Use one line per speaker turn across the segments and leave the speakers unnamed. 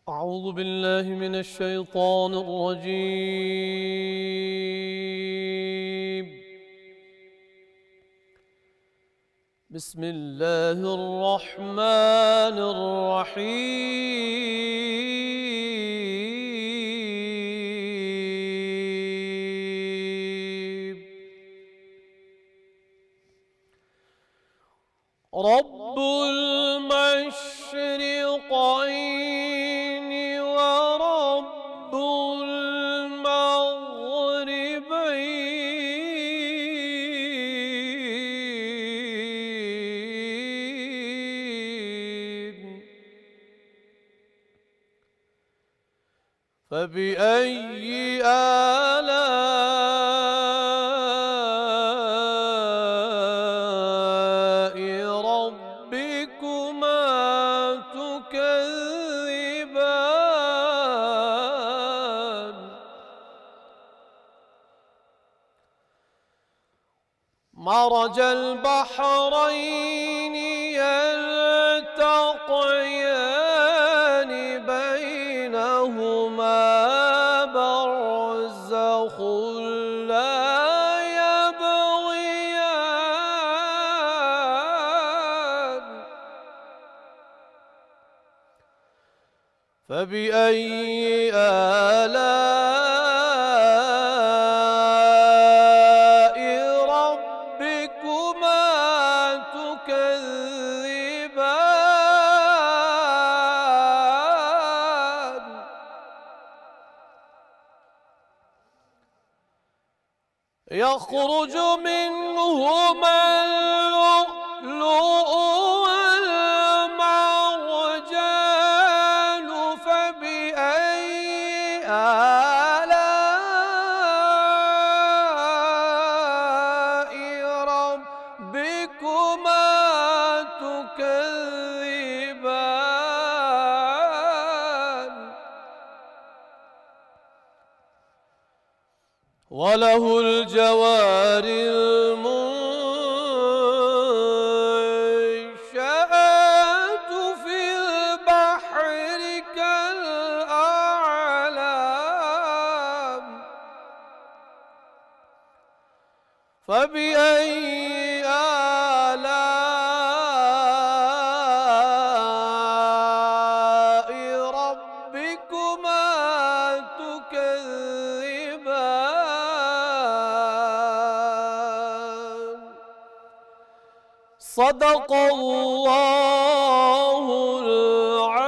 أعوذ بالله من الشيطان الرجيم. بسم الله الرحمن الرحيم. رب المشرقين ورب المغربين فبأي آلاء ربكما تكذبان مرج البحرين يلتقيان بينهما برزخ لا يبغيان فبأي آلاء ربكما تكذبان يخرج منهما اللؤلؤ والمرجان فبأي آلاء ربكما تكذبان وله الجوار المنشآت في البحر كالأعلام فبأي آلاء ربكما تكذبان صدق الله العظيم.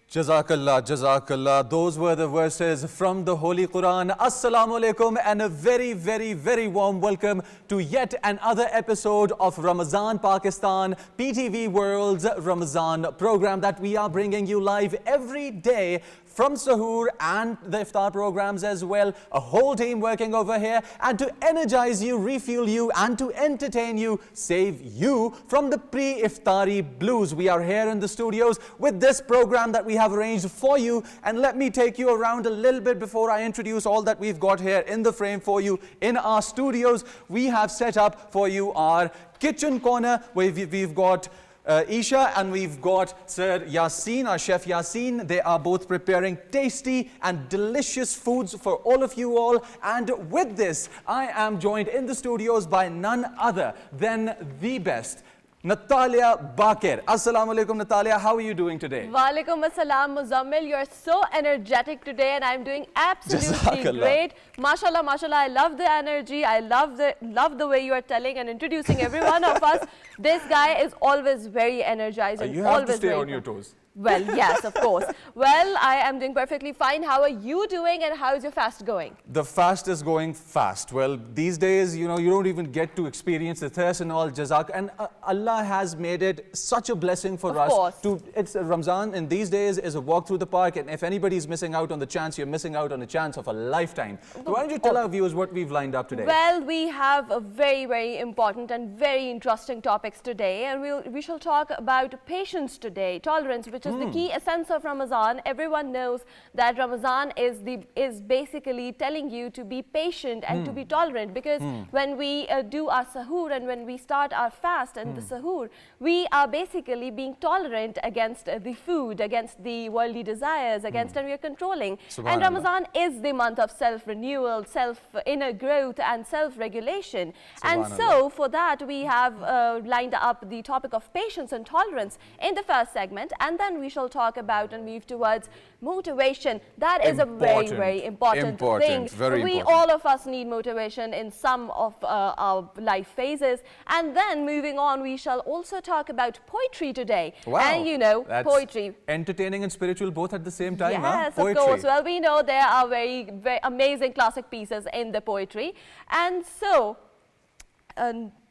Jazakallah, Jazakallah. Those were the verses from the Holy Quran. Assalamu alaikum and a very, very, very warm welcome to yet another episode of Ramadan Pakistan, PTV World's Ramadan program that we are bringing you live every day from Sahur and the Iftar programs as well. A whole team working over here and to energize you, refuel you and to entertain you, save you from the pre-Iftari blues. We are here in the studios with this program that we have arranged for you, and let me take you around a little bit before I introduce all that we've got here in the frame for you in our studios. We have set up for you our kitchen corner where we've got Isha and we've got Sir Yasin, our chef Yasin. They are both preparing tasty and delicious foods for all of you all. And with this, I am joined in the studios by none other than the best, Natalia Baqir. Assalamu alaikum, Natalia. How are you doing today?
Walaikum assalam, Muzammil. You're so energetic today and I'm doing absolutely
Jazakallah.
great. Mashallah, mashallah. I love the energy. I love the way you are telling and introducing every one of us. This guy is always very energized and
You have
always
to stay
very
on your
fun.
toes.
Well, yes, of course. Well, I am doing perfectly fine. How are you doing and how is your fast going?
The fast is going fast. Well, these days, you know, you don't even get to experience the thirst and all, jazak. And Allah has made it such a blessing for us. It's Ramzan, and these days is a walk through the park. And if anybody's missing out on the chance, you're missing out on a chance of a lifetime. So why don't you tell our viewers what we've lined up today?
Well, we have a very, very important and very interesting topics today. And we shall talk about patience today, tolerance, which is the key essence of Ramadan. Everyone knows that Ramadan is basically telling you to be patient and to be tolerant, because when we do our sahur and when we start our fast and the sahur, we are basically being tolerant against the food, against the worldly desires, against, and we are controlling. And Ramadan is the month of self-renewal, inner growth and self-regulation. And so for that we have lined up the topic of patience and tolerance in the first segment, and then we shall talk about and move towards motivation. That is a very, very important thing. All of us need motivation in some of our life phases. And then moving on, we shall also talk about poetry today.
Wow.
And you know,
that's
poetry.
Entertaining and spiritual both at the same time,
yes,
huh?
of course. Well, we know there are very, very amazing classic pieces in the poetry. And so,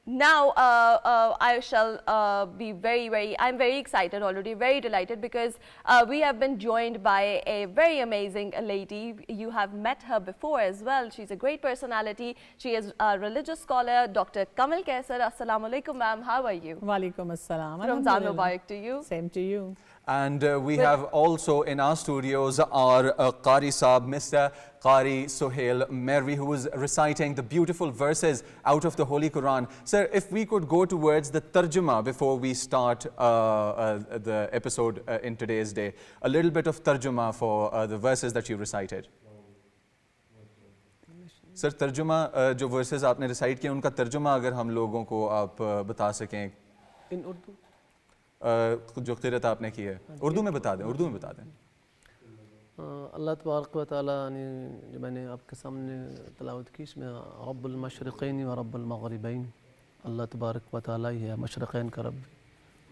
now I shall I'm very excited already, very delighted, because we have been joined by a very amazing lady. You have met her before as well. She's a great personality. She is a religious scholar, Dr. Kaiser. Assalamu alaikum, ma'am. How are you?
Walaikum assalam.
Ramzan Mubarak to you.
Same to you.
And we have also in our studios our Qari Saab, Mr. Qari Sohail Mervi, who is reciting the beautiful verses out of the Holy Quran. Sir, if we could go towards the tarjuma before we start the episode in today's day. A little bit of tarjuma for the verses that you recited. Sir, tarjuma, जो verses आपने recite किए, उनका tarjuma अगर हम लोगों को आप बता सकें.
In Urdu?
जो क़िरात आपने की है, उर्दू में बता दें, उर्दू में बता दें.
अल्लाह तबारक व तआला ने जो मैंने आपके सामने तलावत की, इसमें रब्बुल मशरिक़ैन व रब्बुल मग़रिबैन, अल्लाह तबारक व तआला ही है मशरिक़ैन का रब,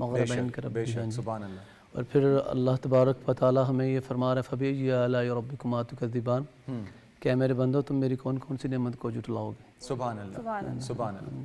मग़रिबैन का रब.
सुभान अल्लाह.
और फिर अल्लाह तबारक व तआला हमें ये फरमा रहा है, फ़बिअय्यि आलाइ रब्बिकुमा तुकज़्ज़िबान, क्या मेरे बंदो तुम मेरी कौन कौन सी नेमत को जुटलाओगे.
सुभान अल्लाह. सुभान अल्लाह.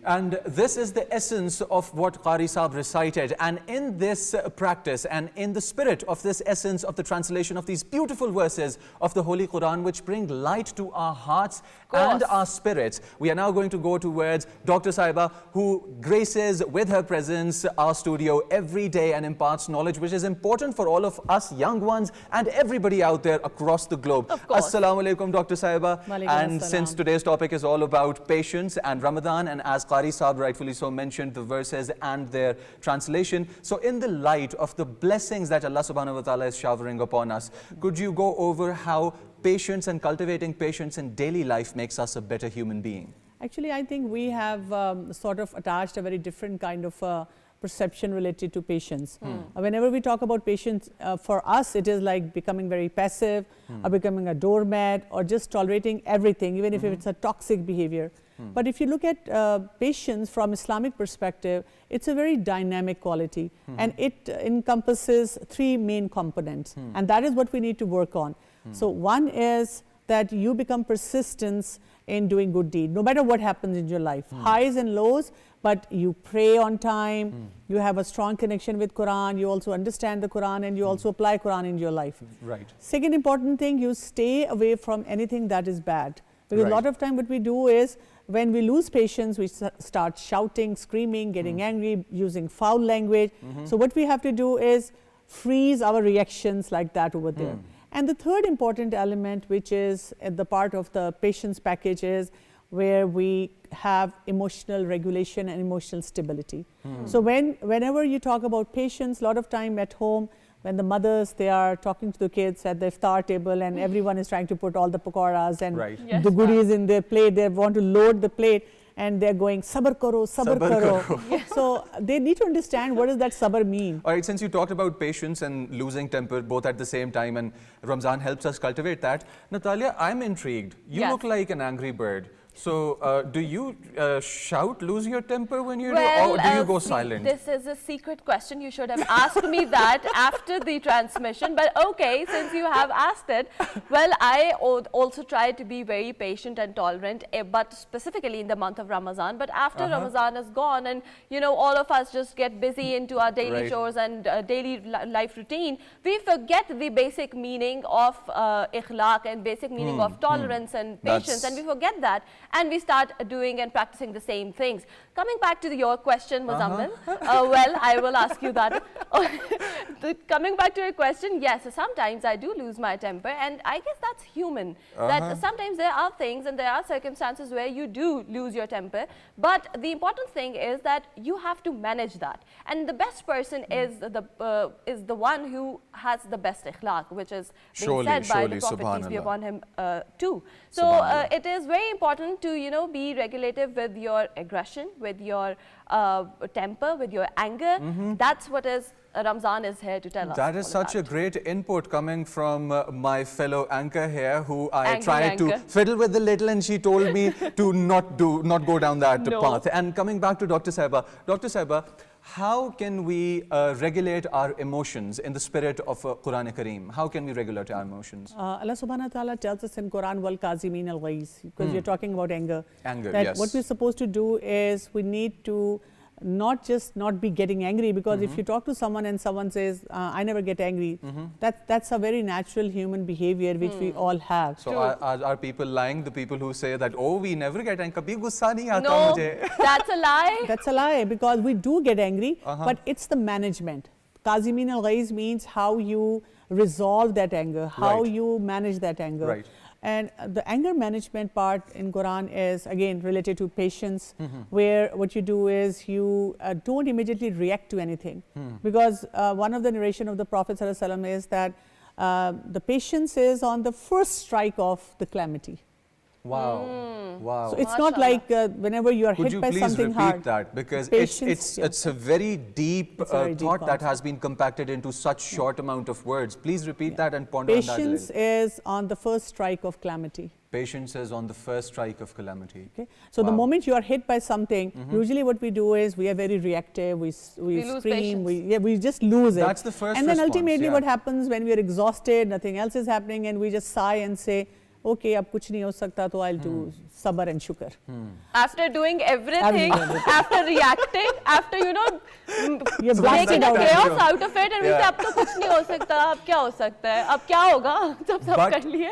And this is the essence of what Qari Saab recited. And in this practice and in the spirit of this essence of the translation of these beautiful verses of the Holy Quran, which bring light to our hearts and our spirits, we are now going to go towards Dr. Sahiba, who graces with her presence our studio every day and imparts knowledge which is important for all of us young ones and everybody out there across the globe. Assalamu alaikum, Dr. Sahiba. And since today's topic is all about patience and Ramadan, and as Qari Saab rightfully so mentioned the verses and their translation, so in the light of the blessings that Allah subhanahu wa ta'ala is showering upon us, could you go over how patience and cultivating patience in daily life makes us a better human being?
Actually, I think we have sort of attached a very different kind of perception related to patience. Whenever we talk about patience, for us it is like becoming very passive or becoming a doormat or just tolerating everything, even if it's a toxic behavior. But if you look at patience from Islamic perspective, it's a very dynamic quality and it encompasses three main components, and that is what we need to work on. So one is that you become persistent in doing good deed, no matter what happens in your life, highs and lows, but you pray on time, you have a strong connection with Quran, you also understand the Quran and you also apply Quran in your life.
Right.
Second important thing, you stay away from anything that is bad. Because a lot of time what we do is, when we lose patience, we start shouting, screaming, getting angry, using foul language. So what we have to do is freeze our reactions like that over there. And the third important element, which is at the part of the patience package, is where we have emotional regulation and emotional stability. So whenever you talk about patience, a lot of time at home, when the mothers, they are talking to the kids at the iftar table and everyone is trying to put all the pakoras and the goodies in their plate, they want to load the plate and they're going, sabr karo, sabr karo. So they need to understand what does that sabr mean.
All right, since you talked about patience and losing temper both at the same time, and Ramzan helps us cultivate that, Natalia, I'm intrigued. You look like an angry bird. So, do you shout, lose your temper when you do,
Well,
or do you go silent?
this is a secret question. You should have asked me that after the transmission. But okay, since you have asked it, well, I also try to be very patient and tolerant, but specifically in the month of Ramadan. But after Ramadan is gone, and you know, all of us just get busy into our daily chores and daily life routine, we forget the basic meaning of ikhlaq and basic meaning of tolerance and patience, and we forget that. And we start doing and practicing the same things. Coming back to your question, Muzammil, well, I will ask you that. Coming back to your question, yes, sometimes I do lose my temper, and I guess that's human. That sometimes there are things and there are circumstances where you do lose your temper, but the important thing is that you have to manage that. And the best person is the one who has the best ikhlaq, which is being said by the Prophet, peace be upon him, too. So it is very important to, you know, be regulative with your aggression, with your temper, with your anger. That's what Ramzan is here to tell us.
That is such a great input coming from my fellow anchor here, who I tried to fiddle with a little, and she told me to not go down that path. And coming back to Dr. Syeda, how can we regulate our emotions in the spirit of Quran Kareem? How can we regulate our emotions?
Allah subhanahu wa ta'ala tells us in Quran, wal kazimin al ghaiz, because you're talking about anger.
Anger,
that
yes.
What we're supposed to do is we need to not just not be getting angry, because if you talk to someone and someone says, I never get angry, that's a very natural human behavior which we all have.
So are people lying, the people who say that, oh, we never get angry, kabhi gussa nahi aata
No,
mujhe?
that's a lie.
That's a lie, because we do get angry, but it's the management. Kazimin al ghaiz means how you resolve that anger, how you manage that anger.
Right.
And the anger management part in Quran is again related to patience, where what you do is you don't immediately react to anything, because one of the narration of the Prophet ﷺ is that the patience is on the first strike of the calamity.
Wow. Wow.
So it's not like whenever you are hit by something hard.
Could you please repeat that? Because
Patience,
it's a very deep
very deep
thought that
concept.
has been compacted into such short amount of words. Please repeat that and ponder on that a
Patience
little.
is on the first strike of calamity.
Patience is on the first strike of calamity.
Okay. So the moment you are hit by something, usually what we do is we are very reactive, we
lose
scream,
patience.
we just lose it.
That's the first
And then
response,
ultimately what happens when we are exhausted, nothing else is happening, and we just sigh and say, okay, ab kuch nahi ho sakta, so I'll do sabr and shukr.
After doing everything, after reacting, after, you know,
You're blasted
making a
out.
chaos out of it, and we say, ab to kuch nahi ho sakta, ab kya ho sakta hai, ab kya hoga, sab
But
kar liye.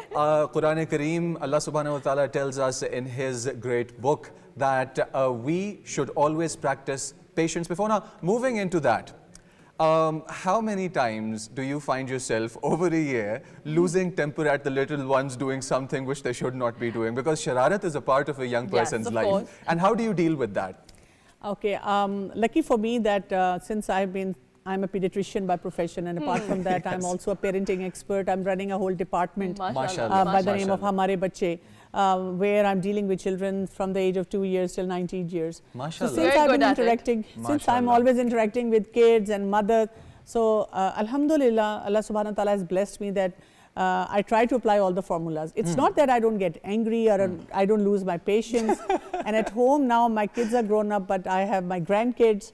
Quran Kareem, Allah subhanahu wa ta'ala tells us in his great book that we should always practice patience. Before now, moving into that, how many times do you find yourself over a year losing temper at the little ones doing something which they should not be doing? Because shararat is a part of a young person's
of
life.
course.
And how do you deal with that?
Okay, lucky for me that since I'm a pediatrician by profession, and apart from that, I'm also a parenting expert. I'm running a whole department
Mashallah.
by the name of Hamare Bacche, where I'm dealing with children from the age of 2 years till 19 years.
Mashallah.
So since
Very
I've
good
been
at it.
interacting, since I'm
Mashallah.
always interacting with kids and mothers, so Alhamdulillah, Allah subhanahu wa ta'ala has blessed me that I try to apply all the formulas. It's not that I don't get angry or I don't lose my patience. And at home now, my kids are grown up, but I have my grandkids.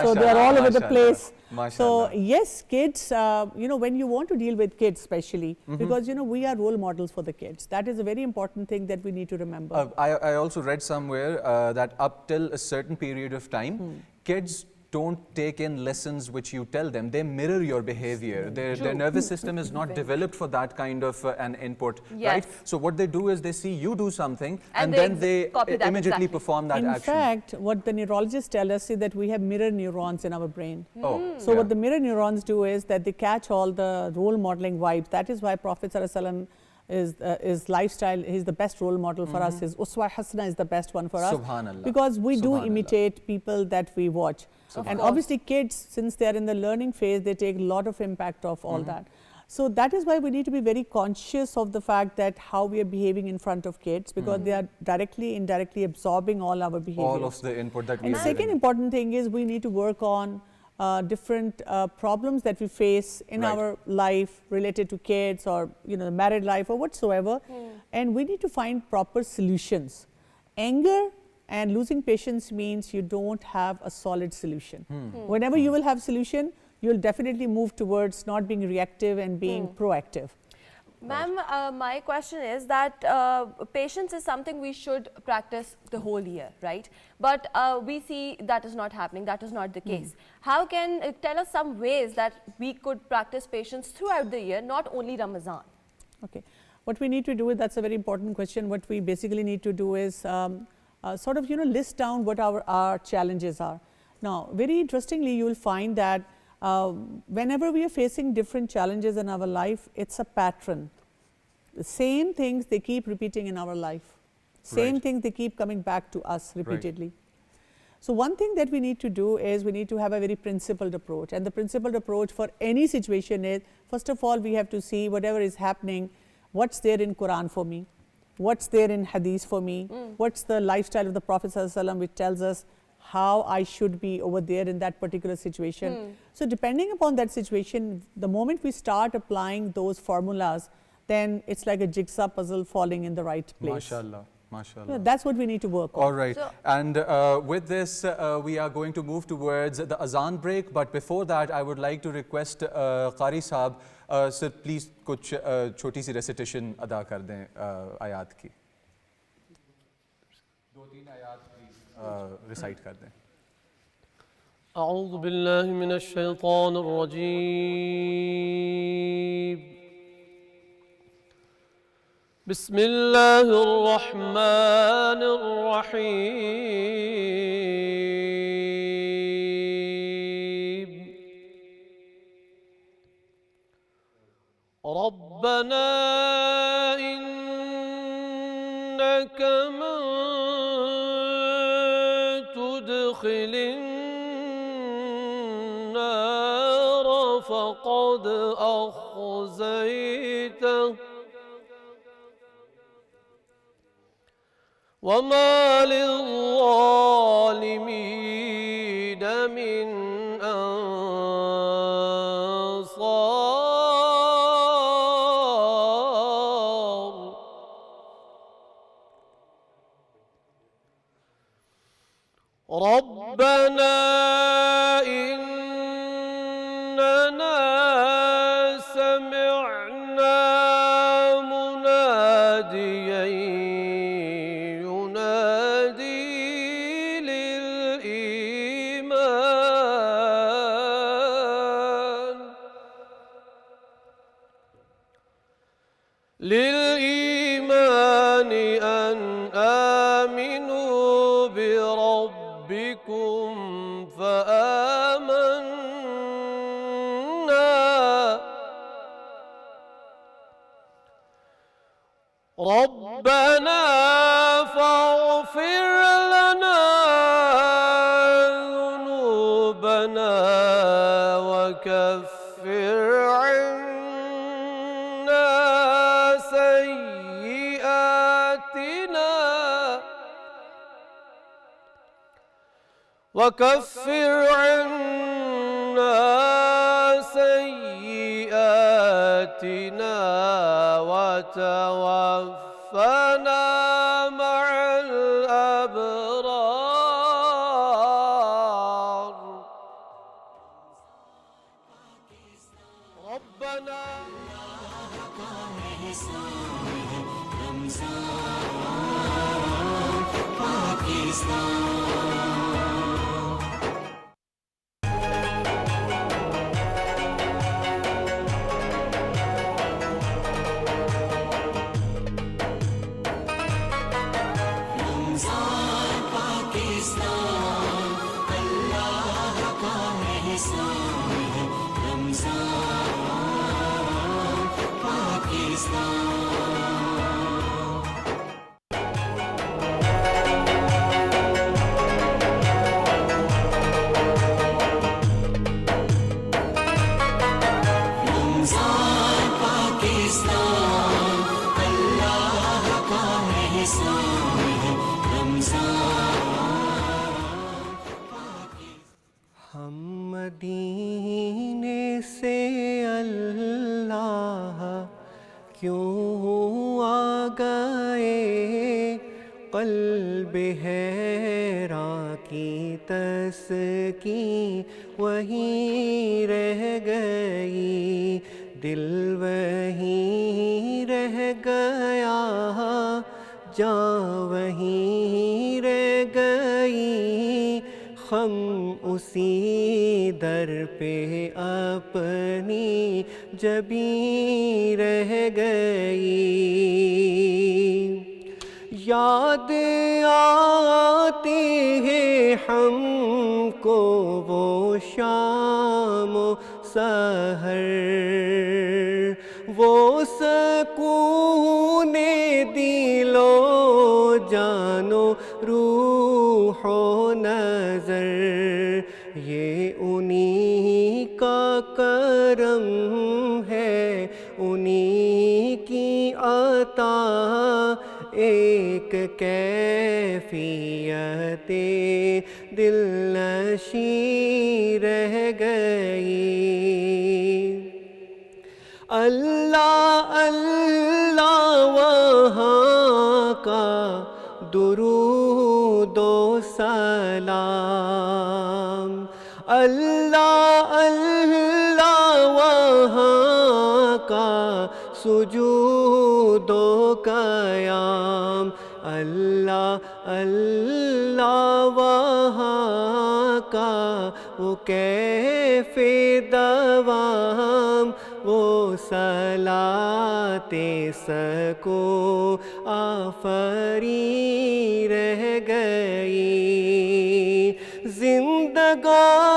So they are all over the place. So yes, kids, you know, when you want to deal with kids especially, because, you know, we are role models for the kids. That is a very important thing that we need to remember.
I also read somewhere that up till a certain period of time, kids don't take in lessons which you tell them. They mirror your behavior. Their nervous system is not developed for that kind of an input, right? So what they do is they see you do something, and then they immediately perform that action.
In fact, what the neurologists tell us is that we have mirror neurons in our brain. So what the mirror neurons do is that they catch all the role modeling vibes. That is why Prophet ﷺ is lifestyle, he's the best role model for us. His Uswa Hasana is the best one for us.
Subhanallah.
Because we do
Subhanallah.
imitate people that we watch. And obviously kids, since they are in the learning phase, they take a lot of impact of all that. So that is why we need to be very conscious of the fact that how we are behaving in front of kids, because they are directly, indirectly absorbing all our behaviors.
All of the input that we
And
are
second
giving.
important thing is we need to work on different problems that we face in our life related to kids or, you know, married life or whatsoever. And we need to find proper solutions. Anger and losing patience means you don't have a solid solution. Whenever you will have solution, you'll definitely move towards not being reactive and being proactive.
Ma'am, my question is that patience is something we should practice the whole year, right? But we see that is not happening, that is not the case. How can, tell us some ways that we could practice patience throughout the year, not only Ramadan?
Okay. What we need to do is, that's a very important question. What we basically need to do is sort of, list down what our challenges are. Now, very interestingly, you will find that whenever we are facing different challenges in our life, it's a pattern. The same things they keep repeating in our life. Same things they keep coming back to us repeatedly. So one thing that we need to do is we need to have a very principled approach. And the principled approach for any situation is, first of all, we have to see whatever is happening, what's there in Quran for me, what's there in Hadith for me, what's the lifestyle of the Prophet ﷺ which tells us how I should be over there in that particular situation. So depending upon that situation, the moment we start applying those formulas, then it's like a jigsaw puzzle falling in the right place.
MashaAllah. MashaAllah.
That's what we need to work on.
All right. So, and with this, we are going to move towards the azan break. But before that, I would like to request Qari Sahab, sir, please kuch choti si recitation ada kar dein ayat ki. 2-3 ayat please recite kar dein.
أعوذ بالله من الشيطان الرجيم. بسم الله الرحمن الرحيم. ربنا إنك من تدخل النار فقد أخزيته وما للظالمين من أنصار. ربنا إننا سمعنا مناديا للإيمان أن آمنوا بربكم فآمنا. ربنا فاغفر لنا ذنوبنا وكفر عنا سيئاتنا وكفر عنا سيئاتنا وتوفنا مع الأبرار. ربنا मदीने से अल्लाह क्यों आ गए क़ल्ब
کی وہیں رہ گئی، دل وہیں رہ گیا، جاں وہیں رہ گئی، خم اسی در پہ اپنی جبیں رہ گئی، یاد آتے ہیں ہم کو وہ شام و سحر، وہ سکون دل و جان و روح و نظر، یہ انہی کا کرم ہے، انہی کی عطا، ایک کیفیت دل نشیں رہ گئی، اللہ اللہ وہاں کا درود و سلام، اللہ اللہ وہاں کا سجود و قیام، اللہ اللہ وہاں کا وہ کیف دوام، وہ صلاۃ سکو آفری رہ گئی، زندگانی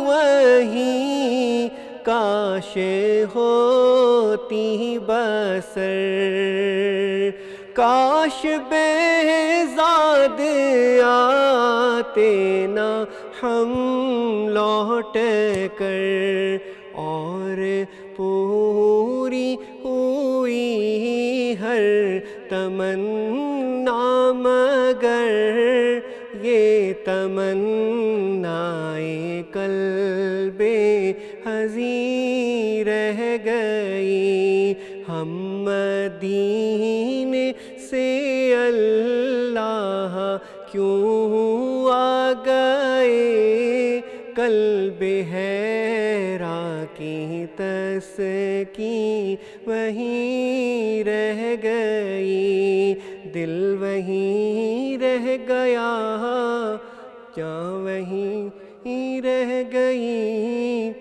وہی کاش ہوتی بسر، کاش بہزاد آتے نہ ہم لوٹ کر، اور پوری ہوئی ہر تمنا مگر یہ تمنائے قلب حزین رہ گئی، ہم مدینے سے اللہ کیوں آ گئے، قلب حیران کی تسکین وہیں رہ گئی، دل وہیں رہ گیا، جاں وہیں رہ گئی،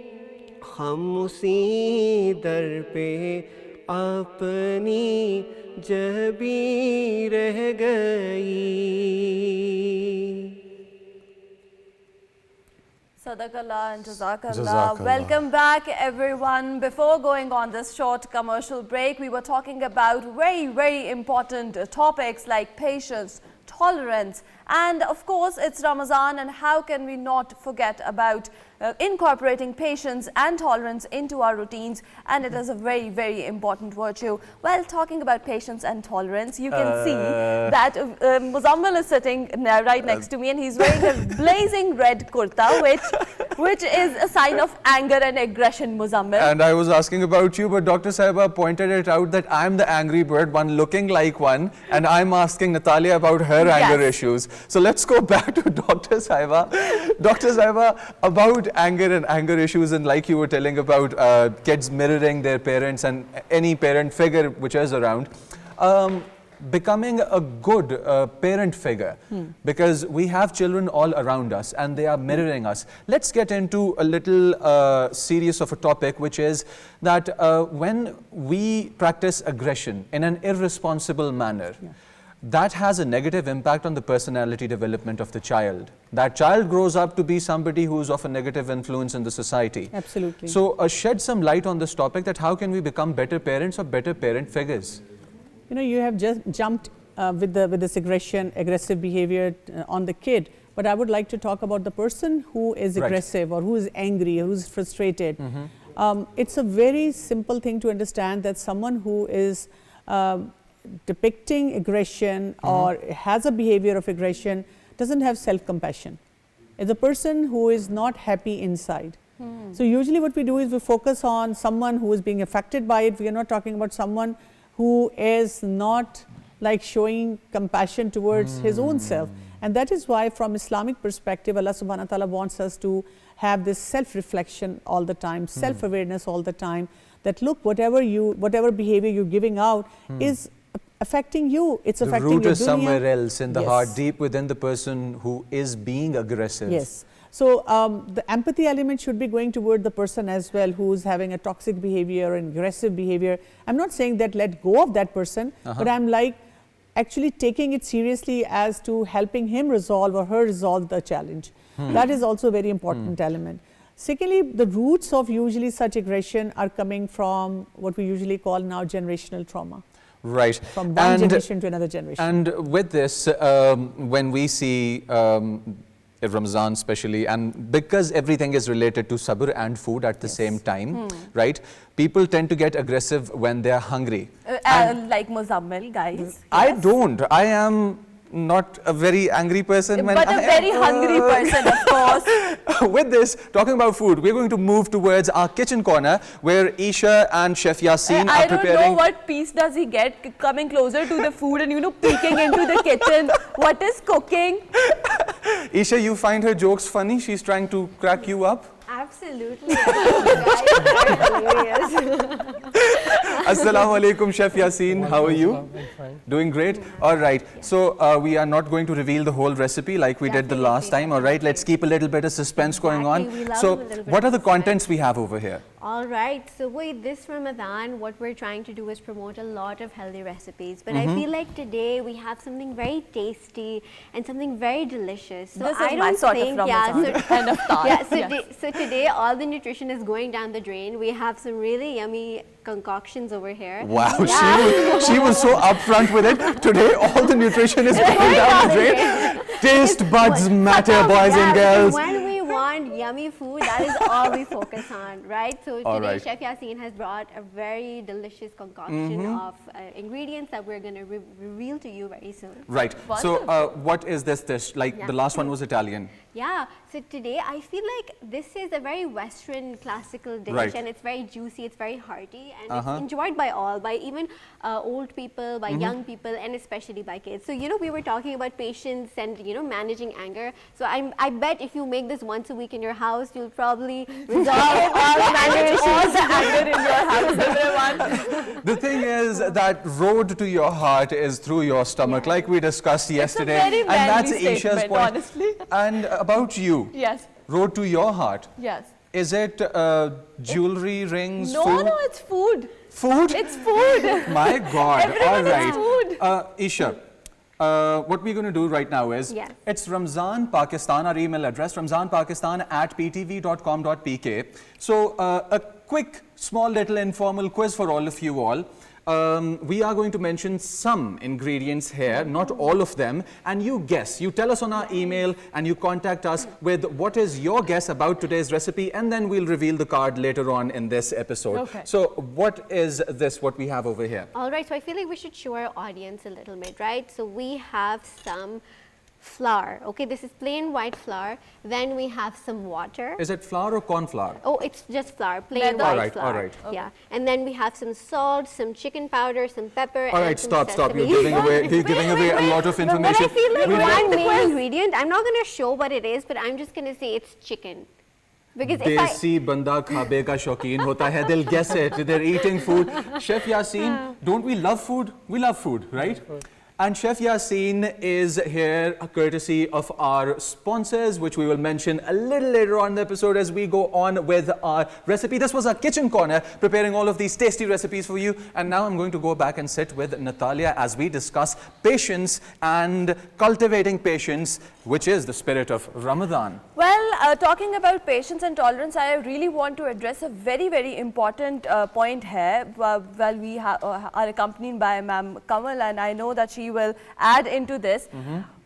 ہم اسی در پہ اپنی جبیں رہ گئی۔
Sadaq Allah and Jazak Allah. Welcome back everyone. Before going on this short commercial break, we were talking about very important topics like patience, tolerance, and of course it's Ramadan, and how can we not forget about incorporating patience and tolerance into our routines, and it is a very important virtue. Well, talking about patience and tolerance, you can see that Muzammil is sitting right next to me, and he's wearing a blazing red kurta, which is a sign of anger and aggression, Muzammil.
And I was asking about you, but Dr. Sahiba pointed it out that I'm the angry bird, one looking like one, and I'm asking Natalia about her anger issues. So let's go back to Dr. Sahiba. Dr. Sahiba, about anger and anger issues, and like you were telling about kids mirroring their parents and any parent figure which is around, becoming a good parent figure, because we have children all around us and they are mirroring us. Let's get into a little serious of a topic, which is that when we practice aggression in an irresponsible manner, that has a negative impact on the personality development of the child. That child grows up to be somebody who's of a negative influence in the society.
Absolutely.
So shed some light on this topic, that how can we become better parents or better parent figures?
You know, you have just jumped with this aggressive behavior on the kid, but I would like to talk about the person who is aggressive or who is angry or who is frustrated. It's a very simple thing to understand that someone who is depicting aggression or has a behavior of aggression doesn't have self-compassion. It's a person who is not happy inside. So usually what we do is we focus on someone who is being affected by it. We are not talking about someone who is not like showing compassion towards his own self. And that is why from Islamic perspective, Allah subhanahu wa ta'ala wants us to have this self-reflection all the time, self-awareness all the time, that look, whatever behavior you're giving out is affecting you, it's affecting your dunya.
The root is somewhere else in the
Yes.
heart, deep within the person who is being aggressive.
Yes. So the empathy element should be going toward the person as well who's having a toxic behavior and aggressive behavior. I'm not saying that let go of that person, but I'm like actually taking it seriously as to helping him resolve or her resolve the challenge. That is also a very important element. Secondly, the roots of usually such aggression are coming from what we usually call now generational trauma.
Right.
From one generation to another generation.
And with this, when we see Ramzan especially, and because everything is related to sabr and food at the same time, right? People tend to get aggressive when they're hungry.
Like Muzammil, guys.
I don't. I am not a very angry person.
But a very hungry person, of course.
With this, talking about food, we're going to move towards our kitchen corner where Isha and Chef Yasin are preparing.
I don't know what piece does he get coming closer to the food and, you know, peeking into the kitchen. What is cooking?
Isha, you find her jokes funny? She's trying to crack you up?
Absolutely. Hilarious.
Assalamu alaikum, Chef Yasin. How are you?
I'm fine.
Doing great? All right. So we are not going to reveal the whole recipe like we did the last time. All right. Let's keep a little bit of suspense going on.
We love
So
a little bit
what are
of
the contents we have over here?
All right. So wait, this Ramadan, what we're trying to do is promote a lot of healthy recipes. But I feel like today we have something very tasty and something very delicious. So
This is
I
my
don't
sort of
think,
Ramadan kind of thought.
yeah. So,
Yes.
so today all the nutrition is going down the drain. We have some really yummy concoctions over here.
Wow, she was so upfront with it. Today, all the nutrition is going down the drain. Taste buds matter, boys and girls.
When we want yummy food, that is all we focus on, right? So
All
today,
right.
Chef Yasin has brought a very delicious concoction of ingredients that we're going to reveal to you very soon.
Right. So what is this dish? Like the last one was Italian.
Yeah, so today I feel like this is a very Western classical dish,
Right.
and it's very juicy, it's very hearty, and it's enjoyed by all, by even old people, by young people, and especially by kids. So, you know, we were talking about patience and, you know, managing anger. So I bet if you make this once a week in your house, you'll probably resolve all the anger issues.
Anger in your house, everyone.
The thing is that road to your heart is through your stomach, like we discussed yesterday.
very
And that's
manly
Isha's
statement,
point.
honestly.
And about you,
Yes.
road to your heart.
Yes.
Is it jewelry, rings,
No,
food?
no, it's food.
Food?
It's food.
My God.
Everyone
All
is
right.
food.
Isha, what we're going to do right now is,
Yes.
it's Ramzan Pakistan, our email address, ramzanpakistan@ptv.com.pk. So a quick, small, little informal quiz for all of you all. We are going to mention some ingredients here, not all of them, and you guess. You tell us on our email and you contact us with what is your guess about today's recipe, and then we'll reveal the card later on in this episode.
Okay.
So what is this, what we have over here?
All right, so I feel like we should show our audience a little bit, right? So we have some flour. Okay, this is plain white flour. Then we have some water.
Is it flour or corn flour?
Oh, it's just flour, plain
Leather.
white
All right,
flour.
all right.
Yeah, and then we have some salt, some chicken powder, some pepper.
All
and
right,
some
stop.
sesame.
You're giving away a lot of
But
information.
I feel like
We
one
want-
main ingredient, I'm not going to show what it is, but I'm just going to say it's chicken. Because if I...
Desi banda khabe ka shauqeen hota hai. They'll guess it. They're eating food. Chef Yasin, don't we love food? We love food, right? And Chef Yasin is here courtesy of our sponsors, which we will mention a little later on in the episode as we go on with our recipe. This was our kitchen corner, preparing all of these tasty recipes for you. And now I'm going to go back and sit with Natalia as we discuss patience and cultivating patience, which is the spirit of Ramadan.
Well, talking about patience and tolerance, I really want to address a very, very important point here. Well, we are accompanied by Ma'am Kanwal, and I know that she will add into this.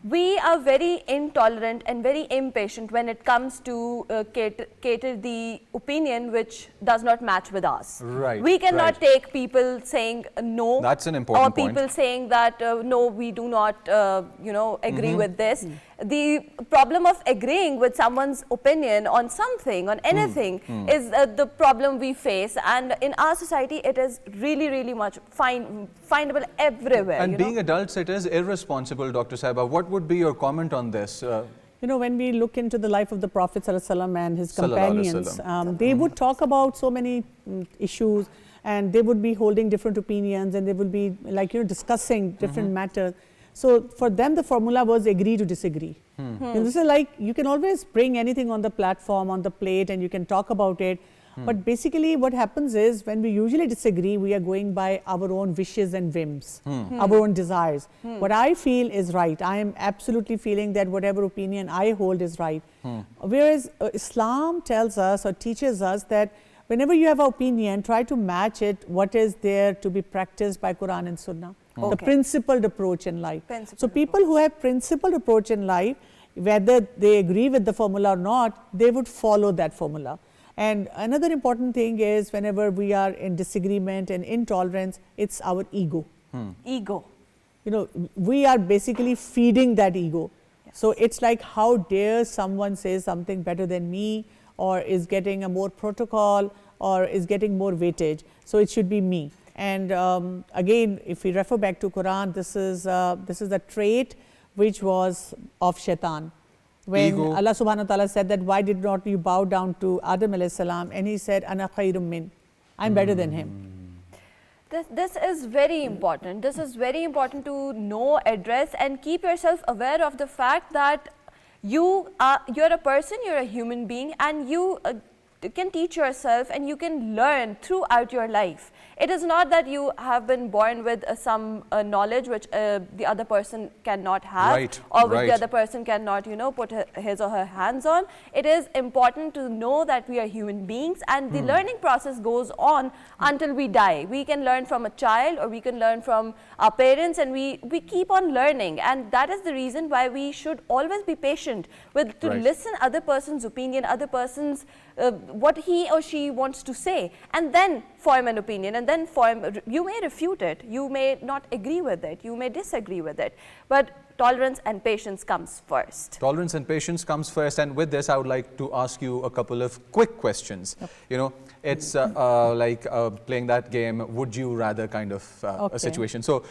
We are very intolerant and very impatient when it comes to cater the opinion which does not match with us.
Right,
We cannot
right.
take people saying no.
That's an important
or
point.
people saying that no, we do not, agree with this. the problem of agreeing with someone's opinion on something, on anything, is the problem we face. And in our society, it is really, really much findable everywhere.
And being adults, it is irresponsible, Dr. Sahiba. What would be your comment on this?
You know, when we look into the life of the Prophet ﷺ and his companions, they would talk about so many issues, and they would be holding different opinions, and they would be like, you know, discussing different matters. So for them, the formula was agree to disagree. And this is like, you can always bring anything on the platform, on the plate, and you can talk about it. But basically what happens is, when we usually disagree, we are going by our own wishes and whims, our own desires. What I feel is right. I am absolutely feeling that whatever opinion I hold is right. Whereas Islam tells us or teaches us that whenever you have an opinion, try to match it what is there to be practiced by Quran and Sunnah. The principled approach in life. So people who have principled approach in life, whether they agree with the formula or not, they would follow that formula. And another important thing is, whenever we are in disagreement and intolerance, it's our ego.
Ego.
You know, we are basically feeding that ego. So it's like, how dare someone say something better than me, or is getting a more protocol, or is getting more weightage. So it should be me. And again, if we refer back to Quran, this is a trait which was of Shaitan. When
Ego.
Allah subhanahu wa ta'ala said that, why did not you bow down to Adam alayhi salam, and he said, Ana khairum min, I'm better than him.
This is very important. This is very important to know, address, and keep yourself aware of the fact that you're a person, you're a human being, and you can teach yourself and you can learn throughout your life. It is not that you have been born with some knowledge which the other person cannot have, or which the other person cannot, you know, put his or her hands on. It is important to know that we are human beings, and the learning process goes on until we die. We can learn from a child, or we can learn from our parents, and we keep on learning. And that is the reason why we should always be patient with to listen other person's opinion, other person's what he or she wants to say, and then form an opinion, and then you may refute it, you may not agree with it, you may disagree with it, but tolerance and patience comes first.
Tolerance and patience comes first. And with this, I would like to ask you a couple of quick questions. You know, it's like playing that game, would you rather kind of a situation. So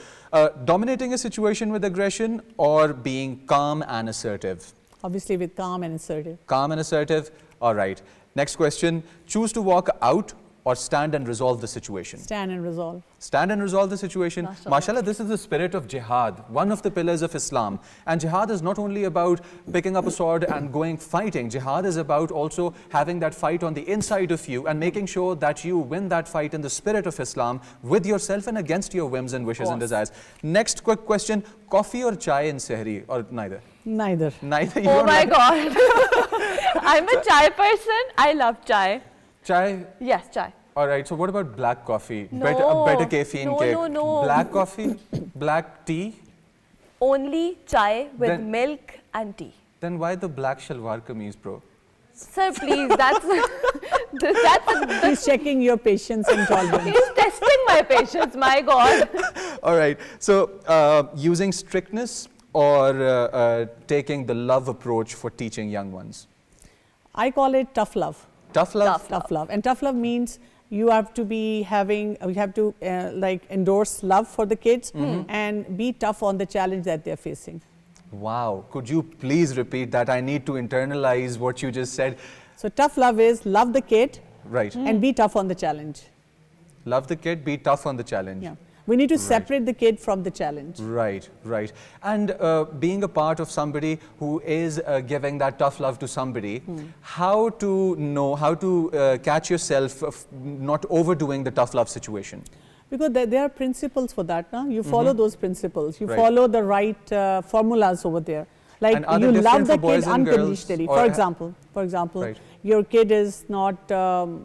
dominating a situation with aggression, or being calm and assertive?
Obviously with calm and assertive.
Calm and assertive. All right. Next question, choose to walk out or stand and resolve the situation?
Stand and resolve.
Stand and resolve the situation. MashaAllah, this is the spirit of jihad, one of the pillars of Islam. And jihad is not only about picking up a sword and going fighting. Jihad is about also having that fight on the inside of you and making sure that you win that fight in the spirit of Islam with yourself and against your whims and wishes and desires. Next quick question, coffee or chai in Sehri, or neither?
Neither.
Neither? You
Oh my God. I'm a chai person. I love chai.
Chai?
Yes, chai.
All right, so what about black coffee?
No.
Better caffeine cake.
No.
Black coffee? Black tea?
Only chai with milk and tea.
Then why the black shalwar kameez, bro?
Sir, please,
He's checking your patience and tolerance.
He's testing my patience, my God.
All right, so using strictness or taking the love approach for teaching young ones?
I call it tough love.
Tough love?
Tough love. And tough love means you have to be having, you have to like endorse love for the kids and be tough on the challenge that they're facing.
Wow. Could you please repeat that? I need to internalize what you just said.
So tough love is love the kid
and
be tough on the challenge.
Love the kid, be tough on the challenge.
Yeah. We need to separate the kid from the challenge.
Right. And being a part of somebody who is giving that tough love to somebody, how to know, how to catch yourself not overdoing the tough love situation?
Because there are principles for that. No? You follow those principles. You follow the right formulas over there. Like you love the kid unconditionally. For example, your kid is not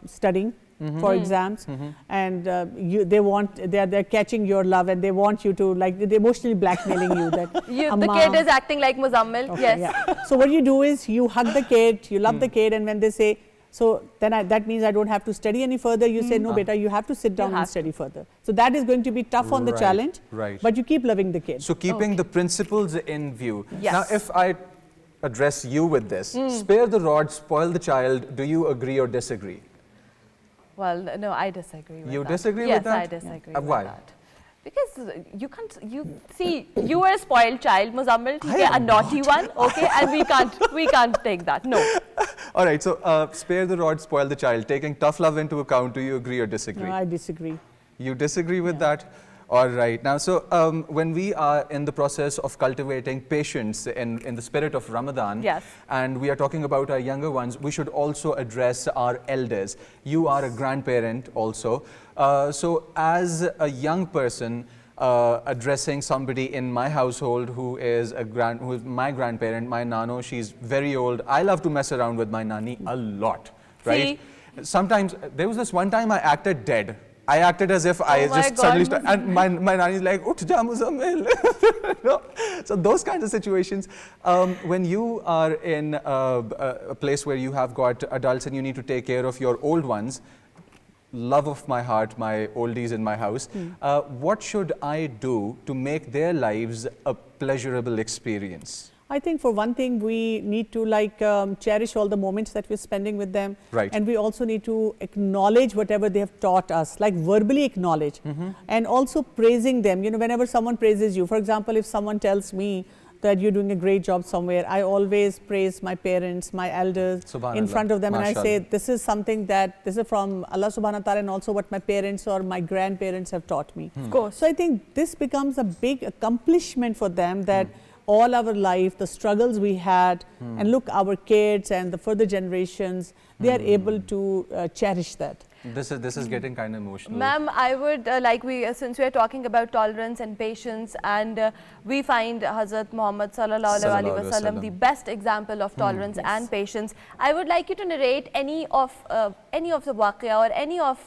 studying for exams, and they're catching your love, and they want you to, like, they're emotionally blackmailing you that
the kid is acting like Muzammil. Yes.
Yeah. So what you do is you hug the kid, you love the kid, and when they say, so then that means I don't have to study any further, you say, no beta, you have to sit down and study further. So that is going to be tough on the challenge, but you keep loving the kid.
So keeping the principles in view.
Yes.
Now if I address you with this. Spare the rod, spoil the child. Do you agree or disagree?
Well, no, I disagree with
You
that.
disagree
yes,
with that?
Yes, I disagree with
why?
that. Because you can't, see, you were a spoiled child, Muzammil,
I
a
am
naughty
not.
one, okay, and we can't take that, no.
All right, so spare the rod, spoil the child. Taking tough love into account, do you agree or disagree?
No, I disagree.
You disagree with that? All right. Now, so when we are in the process of cultivating patience in the spirit of Ramadan,
yes,
and we are talking about our younger ones, we should also address our elders. You are a grandparent also. So as a young person, addressing somebody in my household who is my grandparent, my nano, she's very old. I love to mess around with my nani a lot, right?
See?
Sometimes, there was this one time I acted dead. I acted as if I just suddenly and my nani is like, "Ut ja Muzammil." No? So those kinds of situations, when you are in a place where you have got adults and you need to take care of your old ones, love of my heart, my oldies in my house, what should I do to make their lives a pleasurable experience?
I think for one thing, we need to cherish all the moments that we're spending with them.
Right.
And we also need to acknowledge whatever they have taught us, like verbally acknowledge. And also praising them. You know, whenever someone praises you, for example, if someone tells me that you're doing a great job somewhere, I always praise my parents, my elders in front of them. And I say, this is something this is from Allah subhanahu wa ta'ala and also what my parents or my grandparents have taught me.
Of course.
So I think this becomes a big accomplishment for them that all our life, the struggles we had, and look, our kids and the further generations, they are able to cherish that.
This is getting kind of emotional.
Ma'am, I would since we are talking about tolerance and patience, and we find Hazrat Muhammad sallallahu alaihi wasallam the best example of tolerance and patience. I would like you to narrate any of the waqia or any of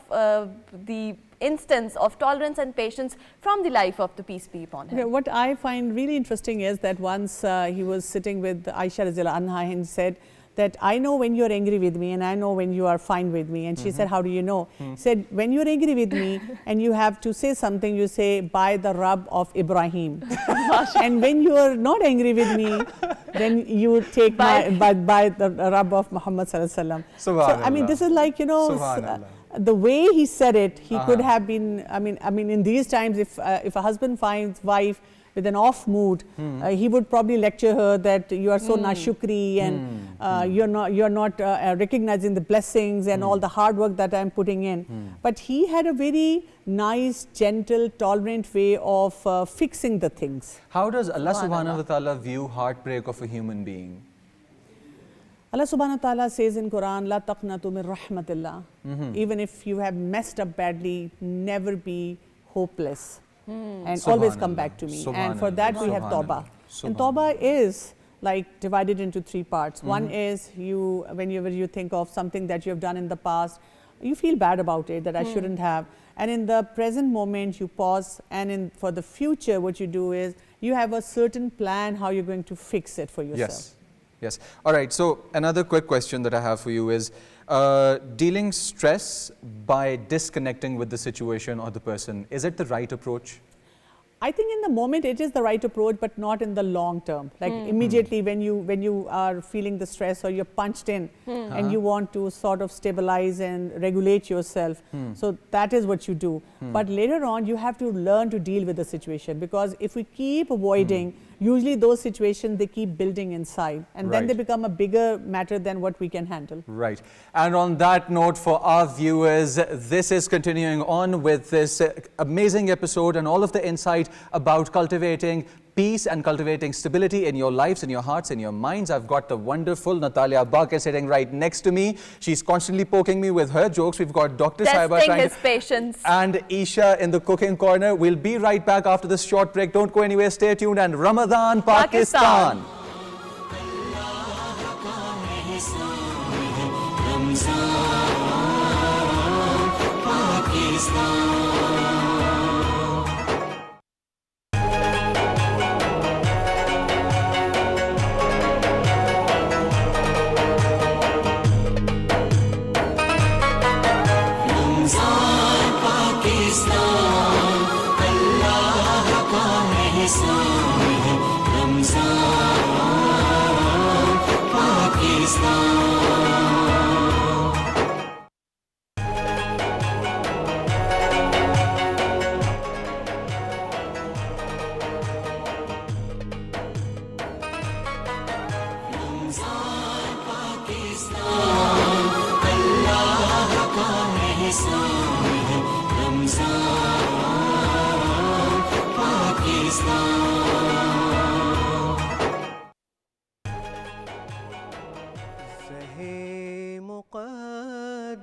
the instance of tolerance and patience from the life of the peace be upon him.
Okay, what I find really interesting is that once he was sitting with Aisha Radhiyallahu anha and said that I know when you're angry with me and I know when you are fine with me. And she said, how do you know? He said, when you're angry with me and you have to say something, you say, by the Rabb of Ibrahim. And when you are not angry with me, then you take by the Rabb of Muhammad sallallahu alaihi wasallam. So I mean, this is like, you know, the way he said it, he could have been, I mean, in these times, if a husband finds wife with an off mood, he would probably lecture her that you are so nashukri and you're not recognizing the blessings and all the hard work that I'm putting in. But he had a very nice, gentle, tolerant way of fixing the things.
How does Allah subhanahu wa ta'ala view heartbreak of a human being?
Allah subhanahu wa ta'ala says in Quran, La taqnatu min rahmatillah. Even if you have messed up badly, never be hopeless. And always come back to me. And for that we have tawbah. And tawbah is like divided into three parts. One is whenever you think of something that you have done in the past, you feel bad about it, that I shouldn't have. And in the present moment you pause, and for the future what you do is you have a certain plan how you're going to fix it for yourself.
Yes. All right. So another quick question that I have for you is dealing stress by disconnecting with the situation or the person. Is it the right approach?
I think in the moment it is the right approach, but not in the long term. Like immediately when you are feeling the stress or you're punched in and you want to sort of stabilize and regulate yourself. So that is what you do. But later on you have to learn to deal with the situation, because if we keep avoiding, usually those situations, they keep building inside and then they become a bigger matter than what we can handle.
Right. And on that note, for our viewers, this is continuing on with this amazing episode and all of the insight about cultivating peace and cultivating stability in your lives, in your hearts, in your minds. I've got the wonderful Natalia Baqir sitting right next to me. She's constantly poking me with her jokes. We've got Dr. Saiba
testing his patience.
And Isha in the cooking corner. We'll be right back after this short break. Don't go anywhere. Stay tuned. And Ramadan, Pakistan.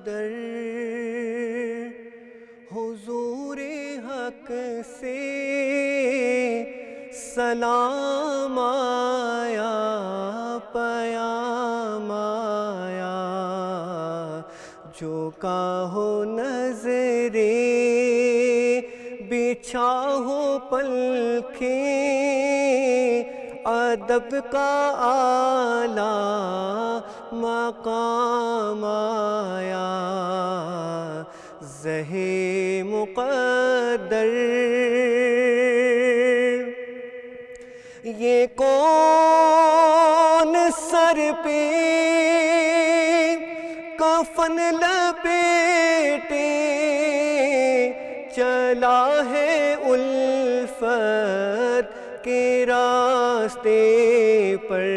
مقدر حضور حق سے سلام آیا پیام آیا جو کہو نظریں بچھا ہو پلکیں ادب کا اعلیٰ مقام آیا زہے مقدر یہ کون سر پہ کفن لپیٹے چلا ہے الفت کے راستے پر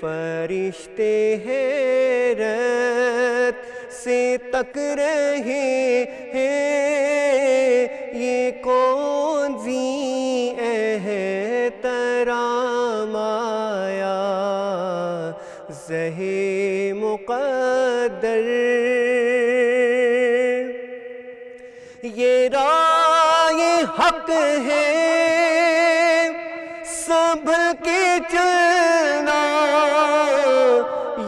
فرشتے حیرت سے تک رہے ہیں یہ کون ذی احترام آیا زہے مقدر یہ رائے حق ہے سنبھل کے چلنا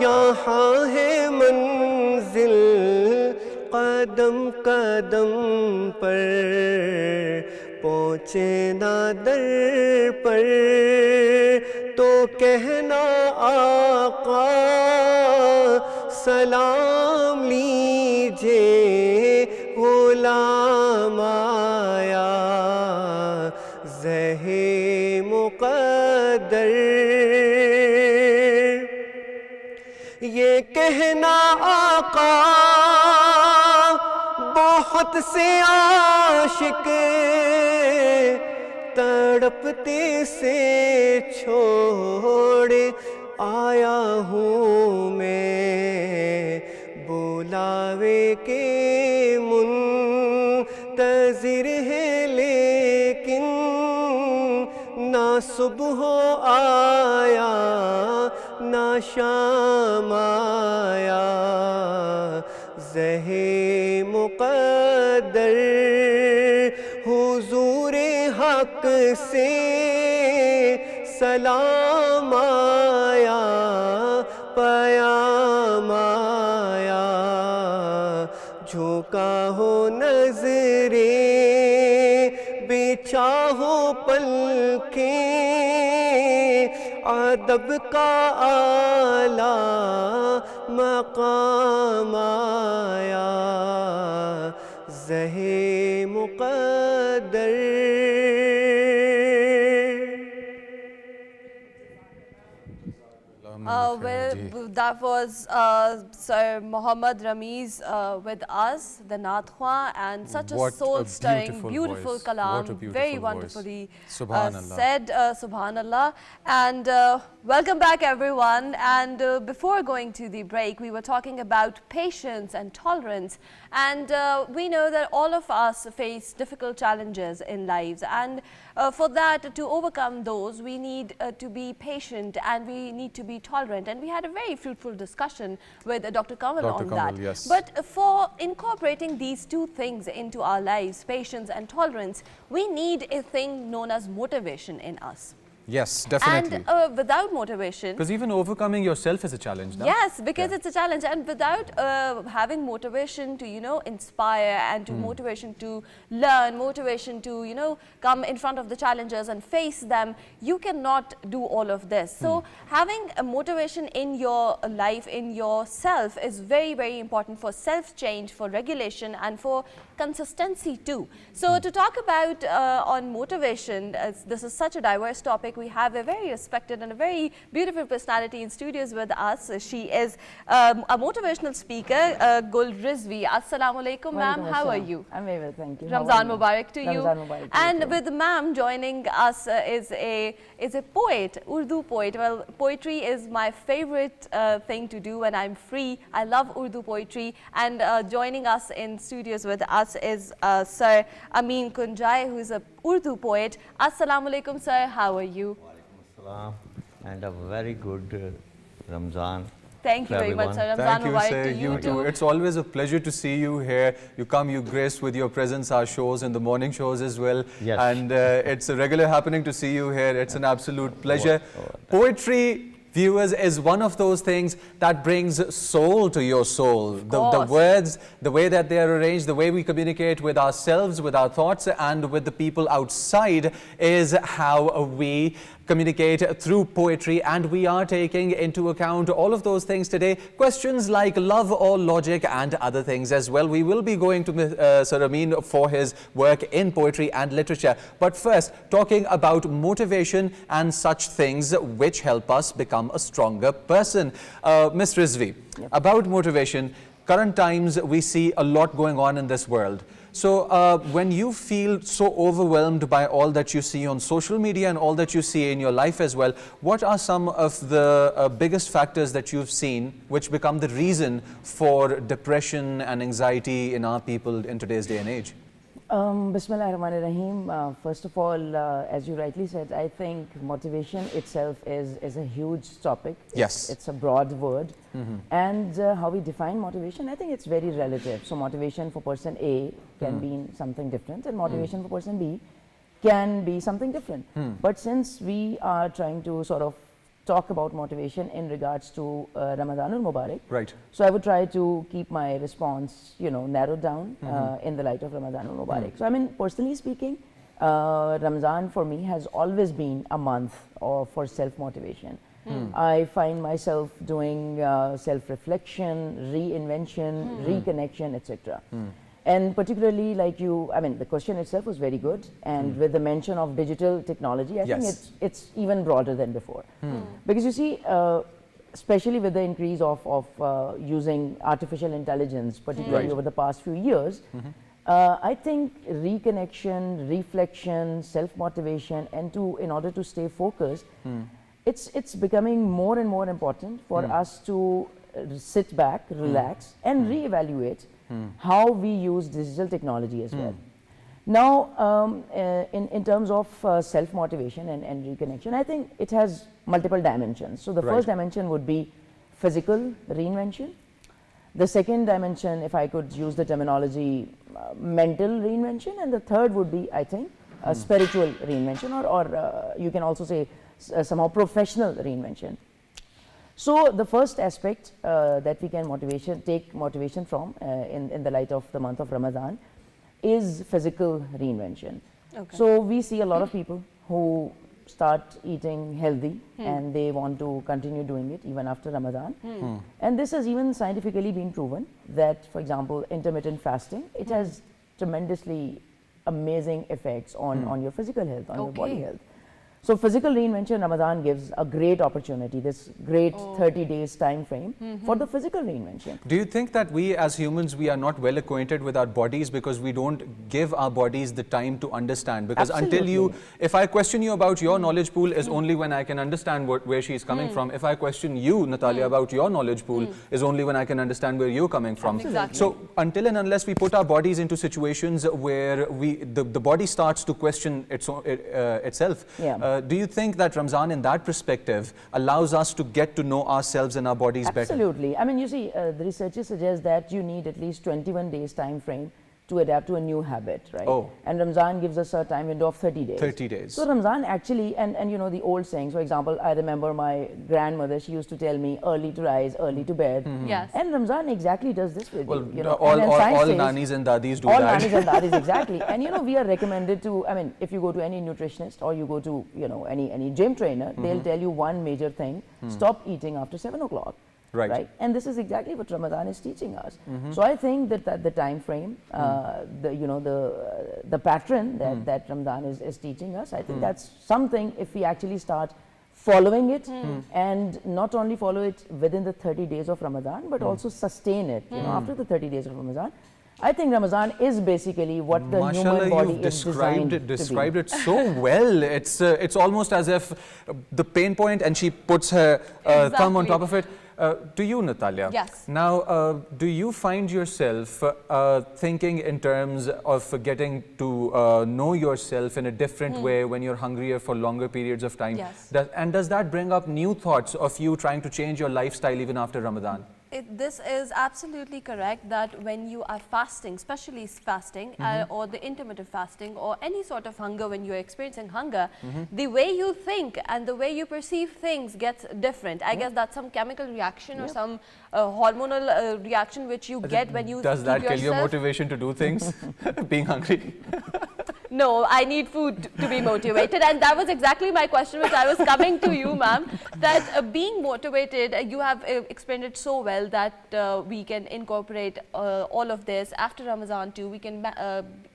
یہاں ہے منزل قدم قدم پر پہنچنا در پر تو کہنا آقا سلام لیجے غلام آیا زہے مقدر یہ کہنا آقا بہت سے عاشق تڑپتے سے چھوڑ آیا ہوں میں بلاوے کے منتظر ہے لیکن نہ صبح آیا نہ شام آیا زہے مقدر حضور حق سے سلام آیا پیام آیا جھکا ہو نظریں بچھا ہو پلکیں ادب کا اعلیٰ مقام آیا زہے مقدر
Well, that was Sir Mohammad Ramiz with us, the Naat and such a soul-stirring, beautiful kalam, very wonderfully said, Subhanallah. And welcome back everyone. And before going to the break, we were talking about patience and tolerance. And we know that all of us face difficult challenges in lives. And for that, to overcome those, we need to be patient and we need to be tolerant. And we had a very fruitful discussion with Dr. Kanwal on that.
Yes.
But for incorporating these two things into our lives, patience and tolerance, we need a thing known as motivation in us.
Yes, definitely.
And without motivation...
Because even overcoming yourself is a challenge, no?
Yes, because it's a challenge. And without having motivation to, inspire and to motivation to learn, motivation to, come in front of the challenges and face them, you cannot do all of this. So having a motivation in your life, in yourself, is very, very important for self-change, for regulation, and for consistency too. So to talk about on motivation, this is such a diverse topic. We have a very respected and a very beautiful personality in studios with us. She is a motivational speaker, Rizvi. Assalamu alaikum, ma'am. How are you?
I'm very well, thank you.
Ramzan Mubarak to you.
Ramzan Mubarak to
And
you.
with ma'am joining us is a poet, Urdu poet. Well, poetry is my favorite thing to do when I'm free. I love Urdu poetry. And joining us in studios with us is Sir Amin, who is a Urdu poet. Assalamu alaikum, sir. How are you?
Walaikum assalam, and a very good Ramzan
Thank you very much, sir. Ramzan
Thank you,
Mubarak
sir.
to you too.
It's always a pleasure to see you here. You come, you grace with your presence our shows and the morning shows as well.
Yes.
And it's a regular happening to see you here. It's an absolute pleasure. Poetry, viewers, is one of those things that brings soul to your soul. The words, the way that they are arranged, the way we communicate with ourselves, with our thoughts, and with the people outside is how we communicate through poetry, and we are taking into account all of those things today. Questions like love or logic and other things as well. We will be going to Sir Amin for his work in poetry and literature. But first, talking about motivation and such things which help us become a stronger person. Ms. Rizvi, about motivation, current times we see a lot going on in this world. So when you feel so overwhelmed by all that you see on social media and all that you see in your life as well, what are some of the biggest factors that you've seen which become the reason for depression and anxiety in our people in today's day and age?
Bismillahirrahmanirrahim. First of all, as you rightly said, I think motivation itself is a huge topic.
Yes.
It's a broad word. And how we define motivation, I think it's very relative. So motivation for person A can be something different, and motivation for person B can be something different. But since we are trying to sort of talk about motivation in regards to Ramadan al-Mubarak.
Right.
So I would try to keep my response, narrowed down in the light of Ramadan al-Mubarak. So I mean, personally speaking, Ramzan for me has always been a month for self-motivation. I find myself doing self-reflection, reinvention, reconnection, etc. And particularly like the question itself was very good, and with the mention of digital technology, I think it's even broader than before. Because you see, especially with the increase of using artificial intelligence, particularly over the past few years, I think reconnection, reflection, self-motivation, and in order to stay focused, it's becoming more and more important for us to sit back, relax, and reevaluate how we use digital technology as well. Now, in terms of self-motivation and reconnection, I think it has multiple dimensions. So the first dimension would be physical reinvention. The second dimension, if I could use the terminology, mental reinvention. And the third would be, I think, spiritual reinvention, or you can also say somehow professional reinvention. So the first aspect that we can take motivation from in the light of the month of Ramadan is physical reinvention. So we see a lot of people who start eating healthy and they want to continue doing it even after Ramadan. And this has even scientifically been proven that, for example, intermittent fasting, it has tremendously amazing effects on your physical health, on your body health. So physical reinvention, Ramadan gives a great opportunity, this great 30 days time frame for the physical reinvention.
Do you think that we as humans, we are not well acquainted with our bodies because we don't give our bodies the time to understand? Because until if I question you about your knowledge pool is only when I can understand where she is coming from. If I question you, Natalia, about your knowledge pool is only when I can understand where you're coming from.
Exactly.
So until and unless we put our bodies into situations where the body starts to question itself, do you think that Ramzan in that perspective allows us to get to know ourselves and our bodies better?
Absolutely. I mean, you see, the researchers suggest that you need at least 21 days time frame to adapt to a new habit, right? And Ramzan gives us a time window of 30 days.
30 days.
So Ramzan actually, and the old sayings, for example, I remember my grandmother, she used to tell me early to rise, early to bed.
Yes.
And Ramzan exactly does this with you.
All nannies and daddies do
all
that.
All nannies and daddies, exactly. And we are recommended to, I mean, if you go to any nutritionist or you go to, any gym trainer, they'll tell you one major thing, stop eating after 7 o'clock. Right. And this is exactly what Ramadan is teaching us. So I think that the time frame, the pattern that Ramadan is teaching us, I think that's something if we actually start following it and not only follow it within the 30 days of Ramadan, but also sustain it after the 30 days of Ramadan. I think Ramadan is basically what the human body is designed to be.
Described it so well. It's almost as if the pain point, and she puts her thumb on top of it. to you, Natalia.
Yes.
Now, do you find yourself thinking in terms of getting to know yourself in a different way when you're hungrier for longer periods of time?
Yes.
And does that bring up new thoughts of you trying to change your lifestyle even after Ramadan?
This is absolutely correct, that when you are fasting, especially fasting or the intermittent fasting or any sort of hunger, when you're experiencing hunger, the way you think and the way you perceive things gets different. I guess that's some chemical reaction or some hormonal reaction which you get when you
Does that
keep
kill your
yourself-
motivation to do things? Being hungry?
No, I need food to be motivated, and that was exactly my question which I was coming to you, ma'am, that being motivated, you have explained it so well that we can incorporate all of this after Ramadan too. We can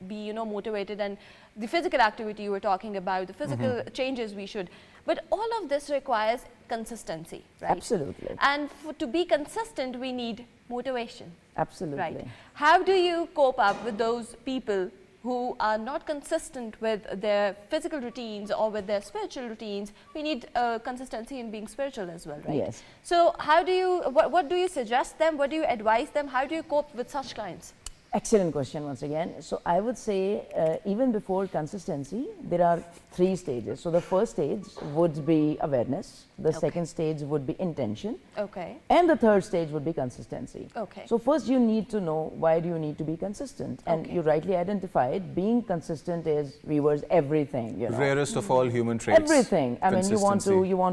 be motivated, and the physical activity you were talking about, the physical changes we should, but all of this requires consistency, right?
Absolutely.
And to be consistent, we need motivation.
Absolutely.
Right. How do you cope up with those people who are not consistent with their physical routines or with their spiritual routines? We need consistency in being spiritual as well, right?
Yes.
So how do you, what do you suggest them? What do you advise them? How do you cope with such clients?
Excellent question once again. So I would say even before consistency, there are 3 stages. So the first stage would be awareness. The second stage would be intention.
Okay.
And the third stage would be consistency.
Okay.
So first you need to know why do you need to be consistent. And you rightly identified, being consistent is, viewers, everything. You know.
Rarest of all human traits.
Everything. I mean, you want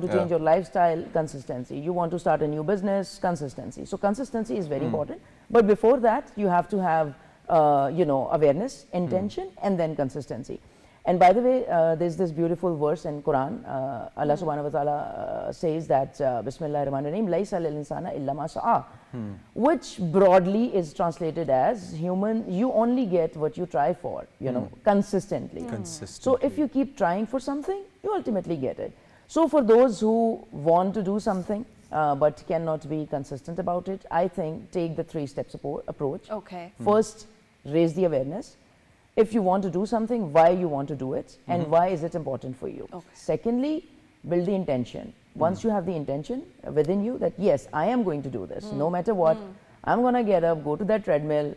to change your lifestyle, consistency. You want to start a new business, consistency. So consistency is very important. But before that, you have to have, awareness, intention, and then consistency. And by the way, there's this beautiful verse in Quran. Allah subhanahu wa ta'ala says that, Bismillahir Rahmanir Rahim, Laysa lil insana illa ma sa'a, which broadly is translated as, human, you only get what you try for, consistently. So if you keep trying for something, you ultimately get it. So for those who want to do something, but cannot be consistent about it, I think take the 3 steps approach.
Okay.
First, raise the awareness. If you want to do something, why you want to do it, and why is it important for you.
Okay.
Secondly, build the intention. Once you have the intention within you that, yes, I am going to do this, no matter what, I'm going to get up, go to that treadmill,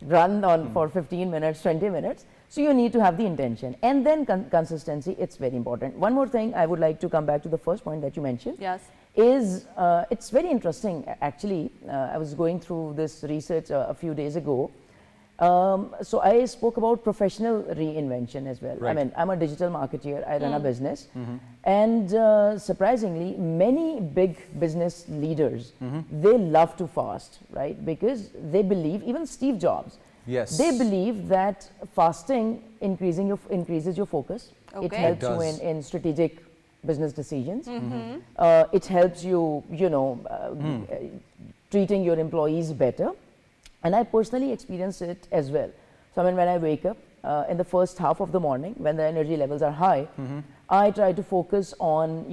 run on for 15 minutes, 20 minutes. So you need to have the intention. And then consistency, it's very important. One more thing, I would like to come back to the first point that you mentioned.
Yes.
Is it's very interesting, actually. I was going through this research a few days ago. So I spoke about professional reinvention as well.
Right.
I mean, I'm a digital marketeer, I run a business, and surprisingly, many big business leaders, they love to fast, right? Because they believe, even Steve Jobs, they believe that fasting increases your focus.
Okay.
It helps you in strategic business decisions. It helps you, treating your employees better. And I personally experience it as well. So I mean, when I wake up in the first half of the morning, when the energy levels are high, I try to focus on,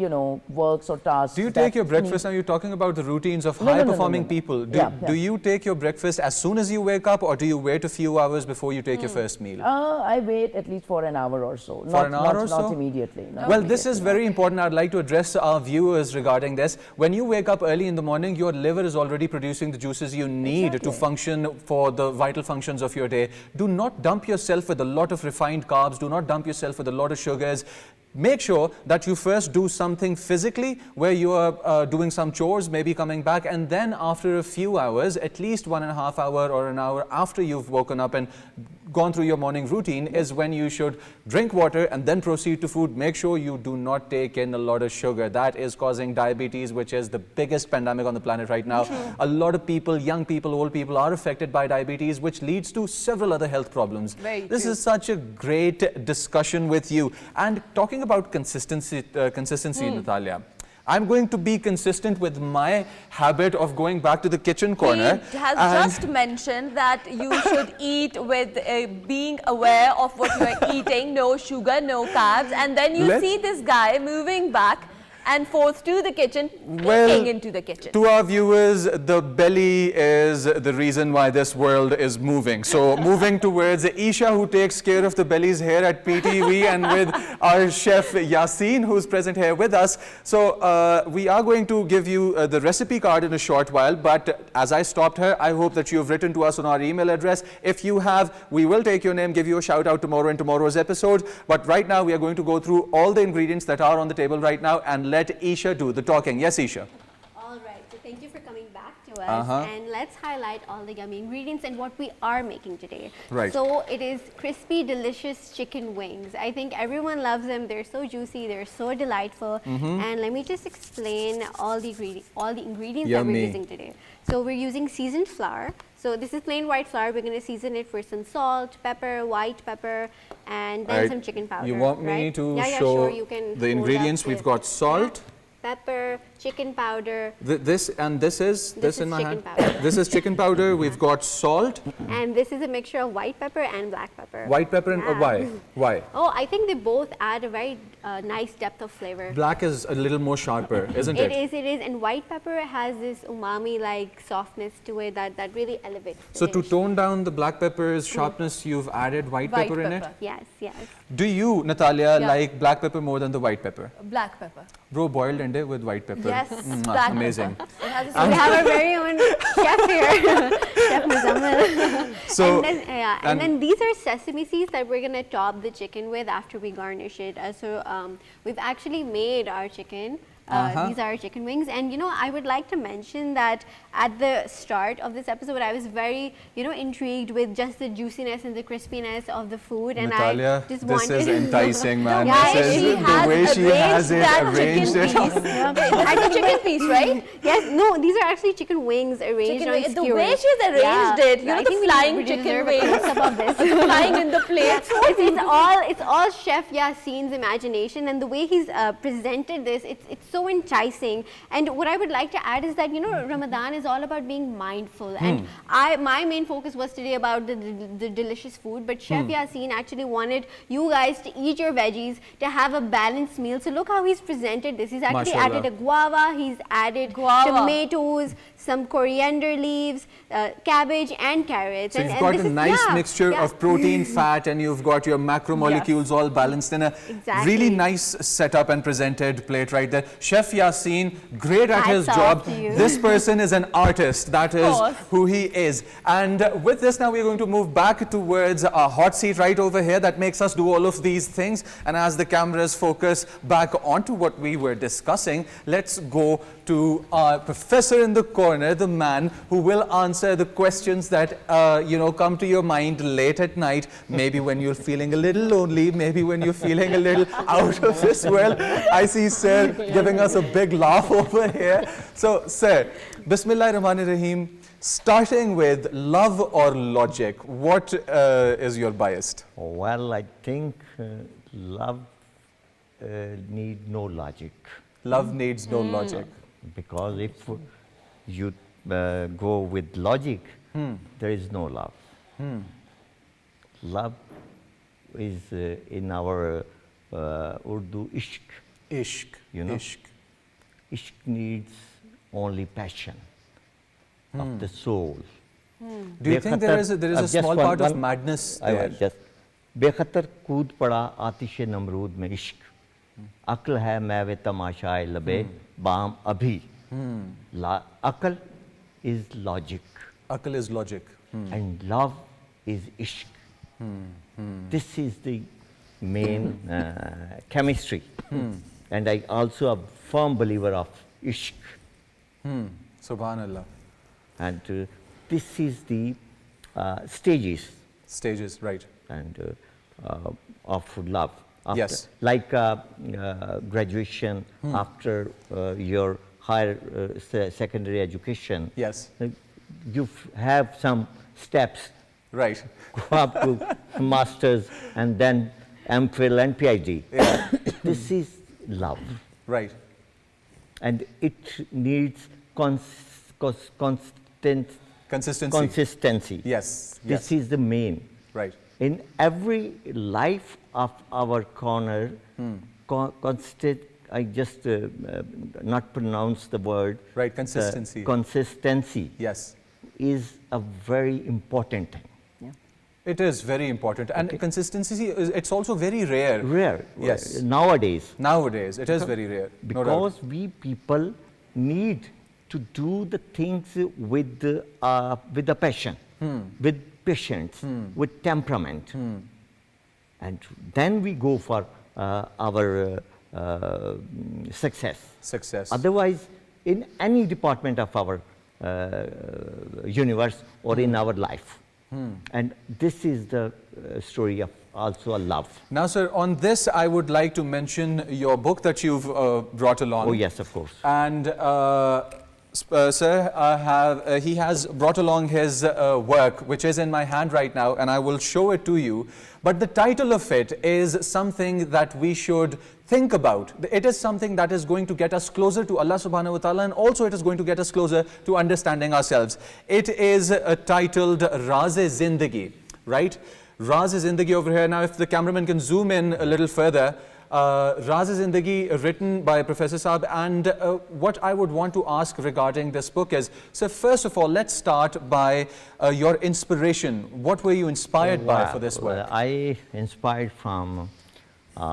works or tasks.
Do you take your breakfast? Now you're talking about the routines of high-performing people. Do you take your breakfast as soon as you wake up, or do you wait a few hours before you take your first meal?
I wait at least for an hour or so. Not immediately.
Well, this is very important. I'd like to address our viewers regarding this. When you wake up early in the morning, your liver is already producing the juices you need to function for the vital functions of your day. Do not dump yourself with a lot of refined carbs. Do not dump yourself with a lot of sugars. Make sure that you first do something physically where you are doing some chores, maybe coming back, and then after a few hours, at least 1.5 hours or an hour after you've woken up and gone through your morning routine, is when you should drink water and then proceed to food. Make sure you do not take in a lot of sugar. That is causing diabetes, which is the biggest pandemic on the planet right now. A lot of people, young people, old people, are affected by diabetes, which leads to several other health problems. This is such a great discussion with you. And talking about consistency, Natalia, I'm going to be consistent with my habit of going back to the kitchen corner.
He has just mentioned that you should eat with being aware of what you are eating, no sugar, no carbs, and then you see this guy moving back and forth to the kitchen,
Well,
peeking into the kitchen.
To our viewers, the belly is the reason why this world is moving. So moving towards Isha, who takes care of the bellies here at PTV, and with our chef Yasin, who's present here with us. So we are going to give you the recipe card in a short while, but as I stopped her, I hope that you've written to us on our email address. If you have, we will take your name, give you a shout out tomorrow in tomorrow's episode. But right now, we are going to go through all the ingredients that are on the table right now and let Isha do the talking. Yes, Isha.
All right, so thank you for coming back to us, and let's highlight all the yummy ingredients and what we are making today.
Right.
So it is crispy, delicious chicken wings. I think everyone loves them. They're so juicy, they're so delightful. And let me just explain all the ingredients that we're using today. So we're using seasoned flour. So this is plain white flour. We're going to season it for some salt, pepper, white pepper, and then some chicken powder.
You want me to show
sure, you can
the ingredients? We've got salt,
pepper, chicken powder.
This
This
in
is
my
chicken
hand.
powder.
This is chicken powder. We've got salt,
And this is a mixture of white pepper and black pepper.
white pepper, and
Yeah.
why? Why?
Oh, I think they both add a very nice depth of flavor.
Black is a little more sharper, isn't it?
It is. And white pepper has this umami-like softness to it that really elevates the
So to
dish.
tone down the black pepper's sharpness, you've added white pepper in it.
Yes, yes.
Do you, Natalia,
Yeah.
like black pepper more than the white pepper?
Black pepper.
Bro, boiled ende with white pepper.
Yes,
Mwah,
black
amazing.
pepper. It has a
We have our very own chef here, Chef Muzammil.
So,
and then these are sesame seeds that we're gonna top the chicken with after we garnish it. We've actually made our chicken. These are our chicken wings, and I would like to mention that at the start of this episode, I was very intrigued with just the juiciness and the crispiness of the food, and
Natalia,
I just
this
wanted.
is enticing, man.
Yeah,
This is
she
the way she has it
that
arranged
chicken
it.
piece. It's a chicken piece, right?
Yes, no, these are actually chicken wings arranged
Chicken
on
wing. The
skewers.
way she's arranged it,
I
the
think we
flying
deserve
chicken
a
wings.
close-up of this.
Flying in the plate.
It's all Chef Yasin's imagination, and the way he's presented this, it's so enticing. And what I would like to add is that Ramadan is all about being mindful, and my main focus was today about the delicious food, but Chef Yasin actually wanted you guys to eat your veggies, to have a balanced meal. So look how he's presented this. He's actually
Mashallah.
added a guava, he's added tomatoes, some coriander leaves, cabbage, and carrots.
So
and,
you've
and
got
this
a
is-
nice
yeah,
mixture
yeah.
of protein, fat, and you've got your macromolecules all balanced in a
Exactly.
really nice setup and presented plate right there. Chef Yasin, great at his
Hats
job.
off to you.
This person is an artist. That is
course.
who he is. And with this, now we're going to move back towards our hot seat right over here that makes us do all of these things. And as the cameras focus back onto what we were discussing, let's go to our professor in the corner, the man who will answer the questions that come to your mind late at night, maybe when you're feeling a little lonely, maybe when you're feeling a little out of this world. I see Sir giving us a big laugh over here. So Sir, Bismillahirrahmanirrahim, starting with love or logic, what is your bias?
Well, I think love need no logic,
Love needs no logic.
because if you go with logic, there is no love. Love is in our Urdu ishq.
Ishq, ishq.
Ishq needs only passion of the soul.
Do you think there is a small part of madness there?
Just बेखतर कूद पड़ा आतिश नमरूद में इश्क अक्ल है मैवे तमाशाए लबे balm अभी अक्ल is logic
Akal is logic.
and love is ishq. This is the main chemistry, and I also a firm believer of ishq,
Subhanallah.
and this is the stages
Stages, right.
and of love. After,
Yes.
Like graduation, after your higher secondary education,
Yes.
You have some steps,
Right.
go up to masters and then MPhil and PhD.
Yeah.
This is love,
Right.
and it needs constant
Consistency.
consistency.
Yes.
This
Yes.
is the main.
Right.
In every life of our corner, I just not pronounce the word.
Right, consistency.
Consistency.
Yes.
Is a very important thing.
It is very important, and consistency it's also very rare.
Rare.
Yes.
Nowadays.
Nowadays, it is very rare. No doubt.
Because we people need to do the things with the passion, with patience, with temperament, and then we go for our success.
Success.
Otherwise, in any department of our universe or in our life. And this is the story of also a love.
Now, sir, on this, I would like to mention your book that you've brought along.
Oh, yes, of course.
And sir, he has brought along his work, which is in my hand right now, and I will show it to you. But the title of it is something that we should think about. It is something that is going to get us closer to Allah subhanahu wa ta'ala, and also it is going to get us closer to understanding ourselves. It is titled Raz-e-Zindagi, right? Raz-e-Zindagi over here. Now, if the cameraman can zoom in a little further, Raz-e-Zindagi, written by Professor Saab, and what I would want to ask regarding this book is, so first of all, let's start by your inspiration. What were you inspired by for this work?
I inspired from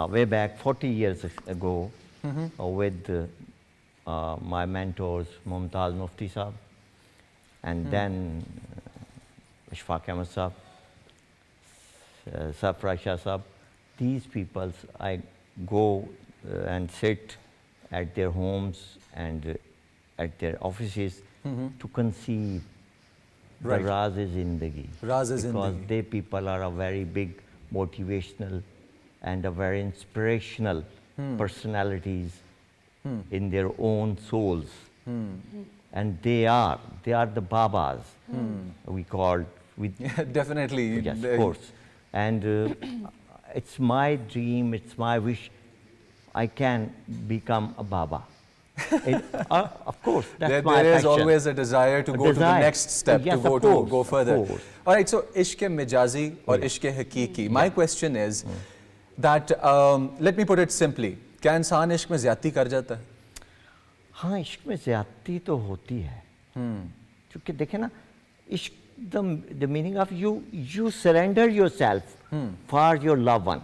way back 40 years ago with my mentors, Mumtaz Mufti Saab, and then Ishfaq Ahmed Saab, Safra Shah Saab. These people, I go and sit at their homes and at their offices to conceive the Raz-e-Zindagi. Because they people are a very big motivational and a very inspirational personalities in their own souls. And they are the Babas, we call.
Definitely.
Yes, of course. And it's my dream, it's my wish, I can become a Baba. Of course, that's my passion.
There is always a desire to go to the next step,
yes,
to go further.
Of course.
All right, so Ishq-e-Mijazi or Ishq-e-Haqiqi. My question is that, let me put it simply, क्या इंसान इश्क में ज़्यादती कर जाता है?
हाँ, इश्क में ज़्यादती तो होती है. क्योंकि देखें ना, इश्क, the meaning of you surrender yourself for your loved one.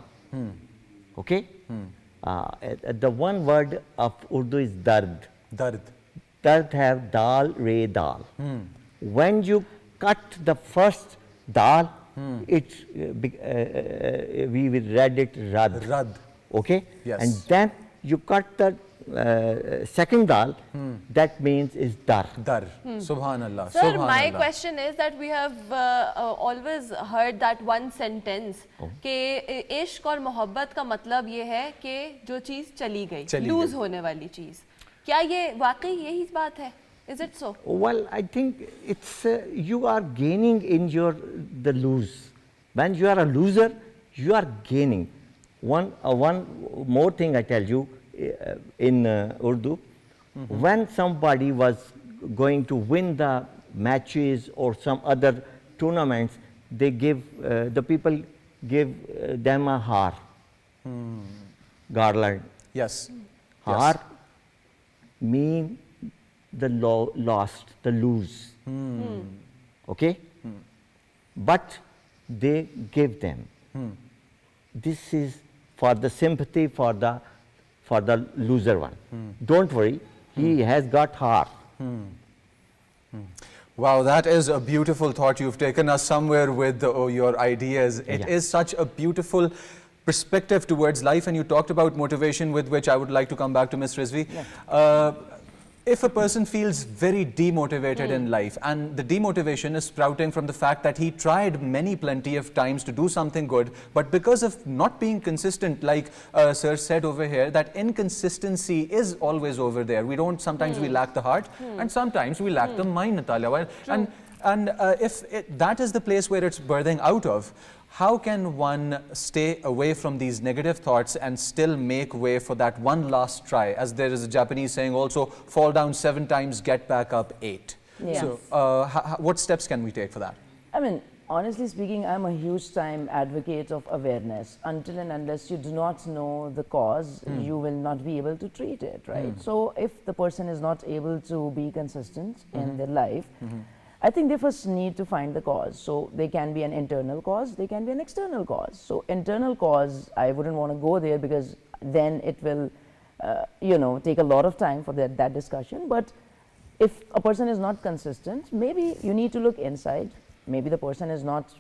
Okay? The one word of Urdu is dard.
Dard.
Dard have dal, re, dal. When you cut the first dal, it's we will read it rad.
Rad.
Okay?
Yes.
And then you cut the second dal, that means is dar.
Dar. Subhanallah.
Sir, my question is that we have always heard that one sentence कि इश्क और मोहब्बत का मतलब ये है कि जो चीज़ चली गई, लूज होने वाली चीज़. क्या ये वाकई यही बात है? Is it so?
Well, I think it's you are gaining in the lose. When you are a loser, you are gaining. One more thing I tell you. In Urdu, when somebody was going to win the matches or some other tournaments, they give the people give them a har, garland.
Yes.
Har mean the lost, the lose. Okay, but they give them. This is for the sympathy for the loser one. Don't worry, he has got heart.
Wow, that is a beautiful thought. You've taken us somewhere with your ideas. It is such a beautiful perspective towards life, and you talked about motivation, with which I would like to come back to Ms. Rizvi. If a person feels very demotivated in life, and the demotivation is sprouting from the fact that he tried plenty of times to do something good, but because of not being consistent, like Sir said over here, that inconsistency is always over there. We don't, sometimes we lack the heart, and sometimes we lack the mind, Natalia. And if that is the place where it's birthing out of, how can one stay away from these negative thoughts and still make way for that one last try? As there is a Japanese saying also, fall down 7 times, get back up 8.
Yeah.
So what steps can we take for that?
I mean, honestly speaking, I'm a huge time advocate of awareness. Until and unless you do not know the cause, you will not be able to treat it, right? So if the person is not able to be consistent in their life, I think they first need to find the cause. So they can be an internal cause, they can be an external cause. So internal cause, I wouldn't want to go there because then it will, you know, take a lot of time for that discussion. But if a person is not consistent, maybe you need to look inside. Maybe the person is not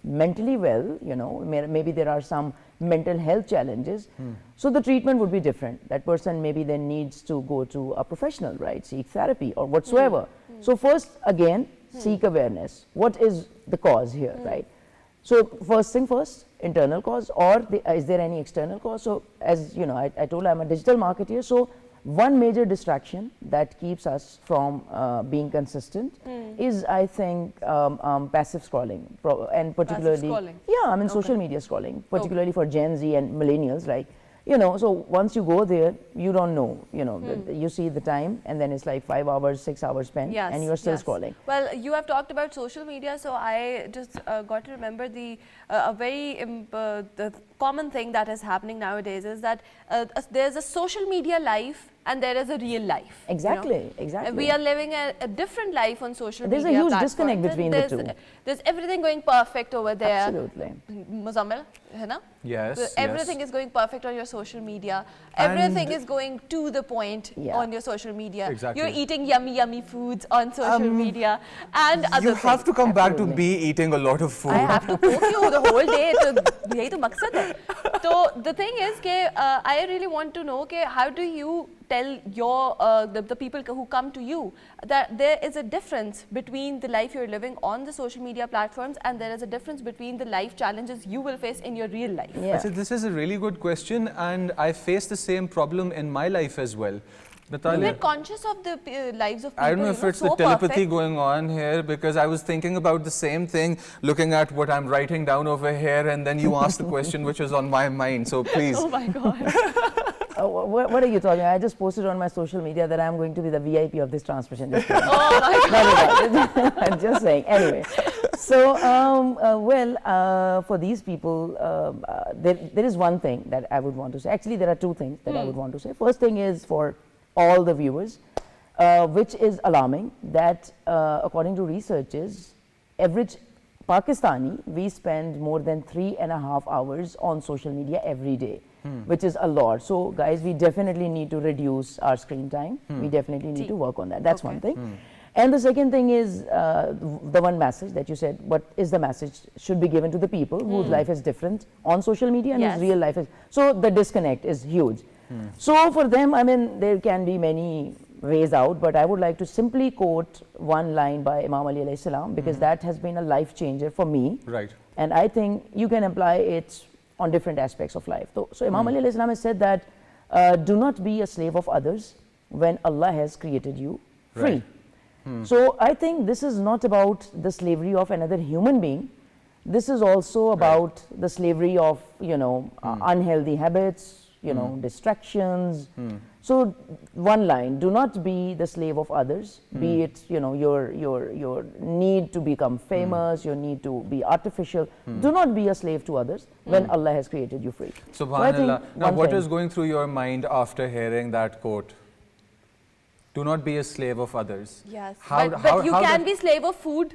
mentally well, you know, maybe there are some mental health challenges. So the treatment would be different. That person maybe then needs to go to a professional, right, seek therapy or whatsoever. So first, again, seek awareness. What is the cause here, right? So first thing first, internal cause, or is there any external cause? So as you know, I told I'm a digital marketer, so one major distraction that keeps us from being consistent is, I think, passive scrolling, and particularly,
Passive scrolling.
yeah, I mean social media scrolling, particularly for Gen Z and millennials, like, you know, so once you go there, you don't know, you know, you see the time and then it's like 5 hours, 6 hours spent and you're still scrolling.
Well, you have talked about social media, so I just got to remember the the common thing that is happening nowadays is that there's a social media life and there is a real life.
Exactly,
you know?
exactly.
We are living a different life on social
There's
media.
a huge
platforms.
disconnect between the two.
There's everything going perfect over there.
Absolutely.
Muzammil, hai na?
Yes,
Everything is going perfect on your social media. Everything is going to the point on your social media.
Exactly.
You're eating yummy, yummy foods on social media and other
You have
things.
to come back to be eating a lot of food.
I have to poke you the whole day. So yahi to maqsad hai. So the thing is that I really want to know how do you tell your the people who come to you that there is a difference between the life you're living on the social media platforms and there is a difference between the life challenges you will face in your real life.
Yeah.
This is a really good question, and I face the same problem in my life as well. Natalia,
You're conscious of the lives of people.
I don't know if it's
so
the telepathy
perfect.
going on here, because I was thinking about the same thing, looking at what I'm writing down over here, and then you asked the question which was on my mind. So please.
Oh my God.
What are you talking about? I just posted on my social media that I'm going to be the VIP of this transmission. Just kidding.
Oh my God.
No, I'm just saying. Anyway, so for these people, there is one thing that I would want to say. Actually, there are two things that I would want to say. First thing is for all the viewers, which is alarming, that according to researchers, average Pakistani, we spend more than 3.5 hours on social media every day. Which is a lot. So guys, we definitely need to reduce our screen time. We definitely need to work on that. That's one thing. And the second thing is the one message that you said, what is the message should be given to the people whose life is different on social media and whose real life is. So the disconnect is huge. So for them, I mean, there can be many ways out, but I would like to simply quote one line by Imam Ali alayhi salam, because that has been a life changer for me.
Right.
And I think you can apply it on different aspects of life. So Imam Ali alayhi salam has said that do not be a slave of others when Allah has created you free. So I think this is not about the slavery of another human being. This is also about the slavery of, you know, unhealthy habits, you know, distractions. So one line, do not be the slave of others, be it, you know, your need to become famous, your need to be artificial. Do not be a slave to others when Allah has created you free.
Subhanallah. Now what is going through your mind after hearing that quote? Do not be a slave of others.
Yes, but you can be slave of food.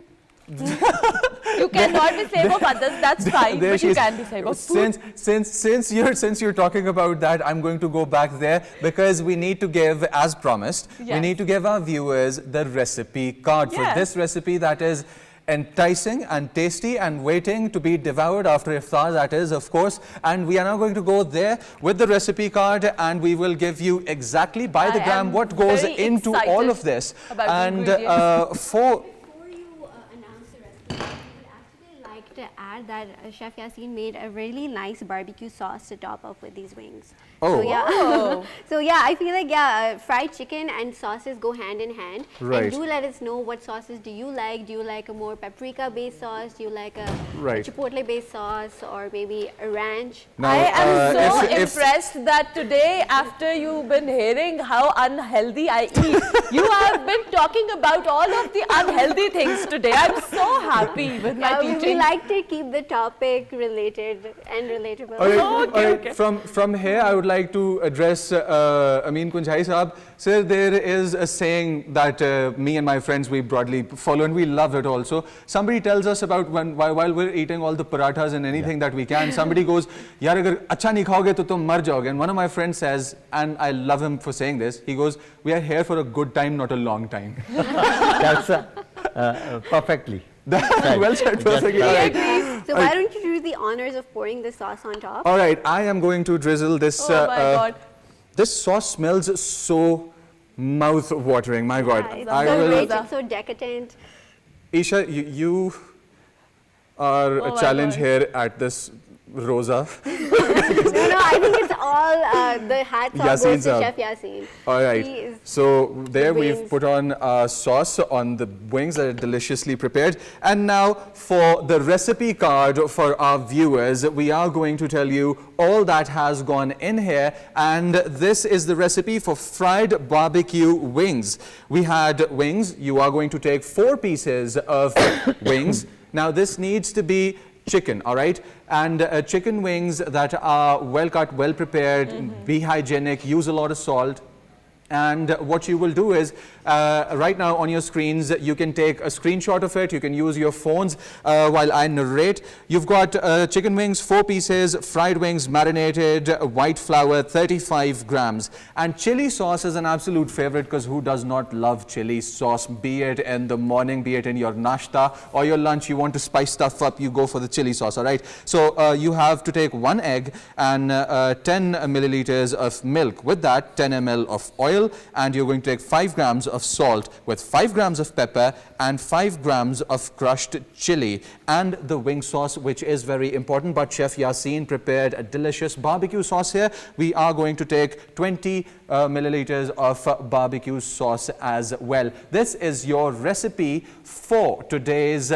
You cannot be slave of others, that's fine, but you can be slave of food.
Since you're talking about that, I'm going to go back there, because we need to give, as promised, we need to give our viewers the recipe card for this recipe that is enticing and tasty and waiting to be devoured after iftar, that is, of course. And we are now going to go there with the recipe card, and we will give you exactly by the gram what goes into all of this. And
Before you announce the recipe, we would actually like like to add that Chef Yasin made a really nice barbecue sauce to top up with these wings.
Oh.
So yeah, so yeah, I feel like fried chicken and sauces go hand in hand.
Right.
And do let us know what sauces do you like. Do you like a more paprika-based sauce? Do you like a
Right.
chipotle-based sauce, or maybe a ranch?
Now,
I am so
if-
impressed that today, after you've been hearing how unhealthy I eat, you have been talking about all of the unhealthy things today. I'm so happy with my
We
teaching.
like to keep the topic related and relatable.
All right,
Okay,
all right.
okay.
From here, I would like to address Amin Kunjai Saab. Sir, there is a saying that me and my friends, we broadly follow, and we love it also. Somebody tells us about while we're eating all the parathas and anything that we can, somebody goes, yaar agar acha nahi khaoge to tum mar jaoge. And one of my friends says, and I love him for saying this, he goes, we are here for a good time, not a long time.
That's perfectly.
Well said, perfectly. All right.
So why don't you do the honors of pouring the sauce on top?
All right, I am going to drizzle this.
Oh my God.
This sauce smells so mouth-watering. My God,
Yeah, it's
I
so
will.
rich, it's so decadent.
Isha, you are
Oh
a
my
challenge
God.
here at this Rosa.
No, I think it's all the hats off
Yasin
goes to
sahab.
Chef Yasin.
All
He
right.
is
So there we've
wings.
put on sauce on the wings that are deliciously prepared. And now for the recipe card for our viewers, we are going to tell you all that has gone in here. And this is the recipe for fried barbecue wings. We had wings. You are going to take 4 pieces of wings. Now this needs to be chicken, all right? And chicken wings that are well cut, well prepared, be hygienic, use a lot of salt. And what you will do is, right now on your screens, you can take a screenshot of it. You can use your phones while I narrate. You've got chicken wings, 4 pieces, fried wings, marinated, white flour, 35 grams. And chili sauce is an absolute favorite, because who does not love chili sauce? Be it in the morning, be it in your nashta or your lunch, you want to spice stuff up, you go for the chili sauce, all right? So you have to take 1 egg and 10 milliliters of milk. With that, 10 ml of oil. And you're going to take 5 grams of salt with 5 grams of pepper and 5 grams of crushed chili and the wing sauce, which is very important. But Chef Yasin prepared a delicious barbecue sauce here. We are going to take 20 milliliters of barbecue sauce as well. This is your recipe for today's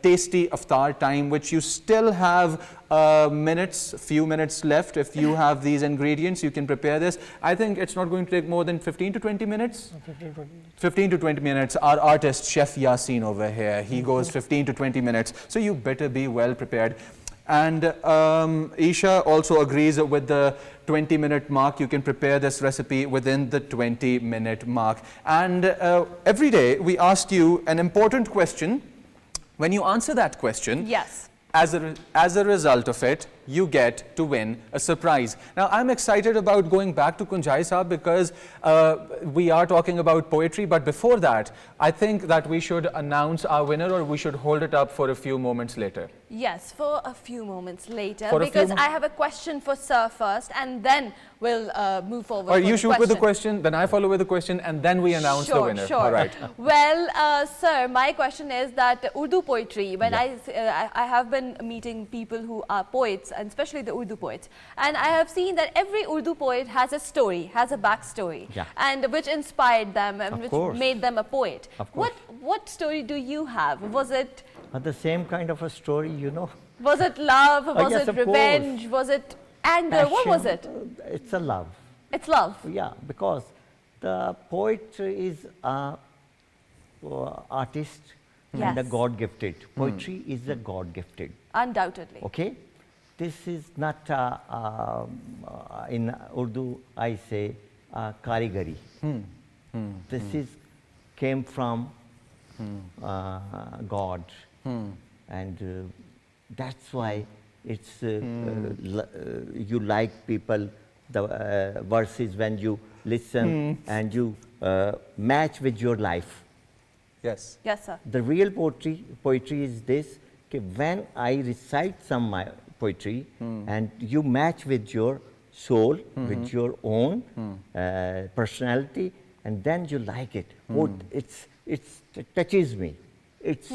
tasty iftar time, which you still have few minutes left. If you have these ingredients, you can prepare this. I think it's not going to take more than 15 to 20 minutes. 15 to 20 minutes. Our artist, Chef Yasin over here, he goes 15 to 20 minutes. So you better be well prepared. And Isha also agrees with the 20-minute mark. You can prepare this recipe within the 20-minute mark. And every day we ask you an important question. When you answer that question,
Yes.
as a result of it, you get to win a surprise. Now, I'm excited about going back to Kunjai Saab because we are talking about poetry, but before that, I think that we should announce our winner, or we should hold it up for a few moments later.
Yes, for a few moments later,
For a few
because
mo-
I have a question for Sir first, and then we'll move forward.
Or
for
you
the
shoot with the question, then I follow with the question, and then we announce the winner.
Sure.
All right.
Well, sir, my question is that Urdu poetry, when I have been meeting people who are poets, and especially the Urdu poets, and I have seen that every Urdu poet has a story, has a backstory,
Yeah.
and which inspired them and
Of
which
course.
made them a poet.
Of course.
What story do you have? Was it
The same kind of a story, you know.
love? Was
yes,
it
of course.
revenge? Was it anger? What was it?
Passion, It's a love.
It's love.
Yeah, because the poet is a artist and a
Yes.
God-gifted. Poetry is a God-gifted.
Undoubtedly.
Okay, this is not in Urdu I say karigari. This is came from God, and that's why it's you like people the verses when you listen and you match with your life.
Yes.
Yes, sir.
The real poetry is this, okay, when I recite some poetry and you match with your soul, with your own personality, and then you like it. Oh, it touches me. It's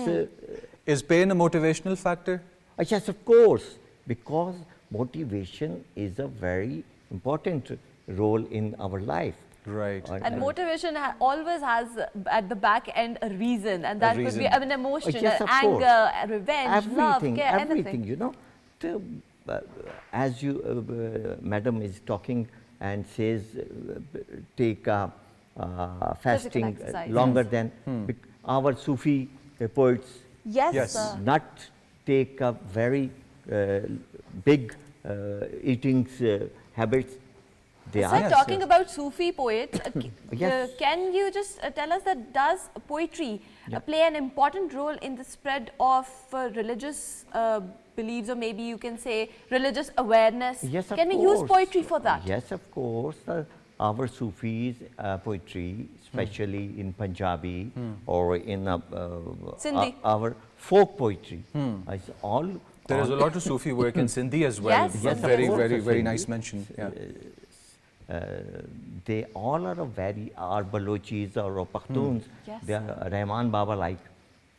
Is pain a motivational factor?
Yes, of course, because motivation is a very important role in our life.
Right.
And motivation always has at the back end a reason, and that could be an emotion,
Yes, of
anger,
course.
revenge, love, care,
everything,
anything.
you know. As you, madam is talking and says, take fasting
exercise.
longer than our Sufi poets.
Yes, sir.
Not take a very big eating habits. They
Sir,
are
talking about Sufi poets,
Yes.
can you just tell us that does poetry play an important role in the spread of religious beliefs, or maybe you can say religious awareness?
Yes, of
Can we
course.
use poetry for that?
Yes, of course. Our Sufis poetry, especially in Punjabi or in
Sindhi.
our folk poetry, is all.
There is a lot of Sufi work in Sindhi as well.
Yes,
But
Sindhi.
very,
Of
very,
course,
very
Sindhi.
nice mention. Yeah.
They all are our Balochis or Pakhtuns.
Yes.
They are Rahman Baba like.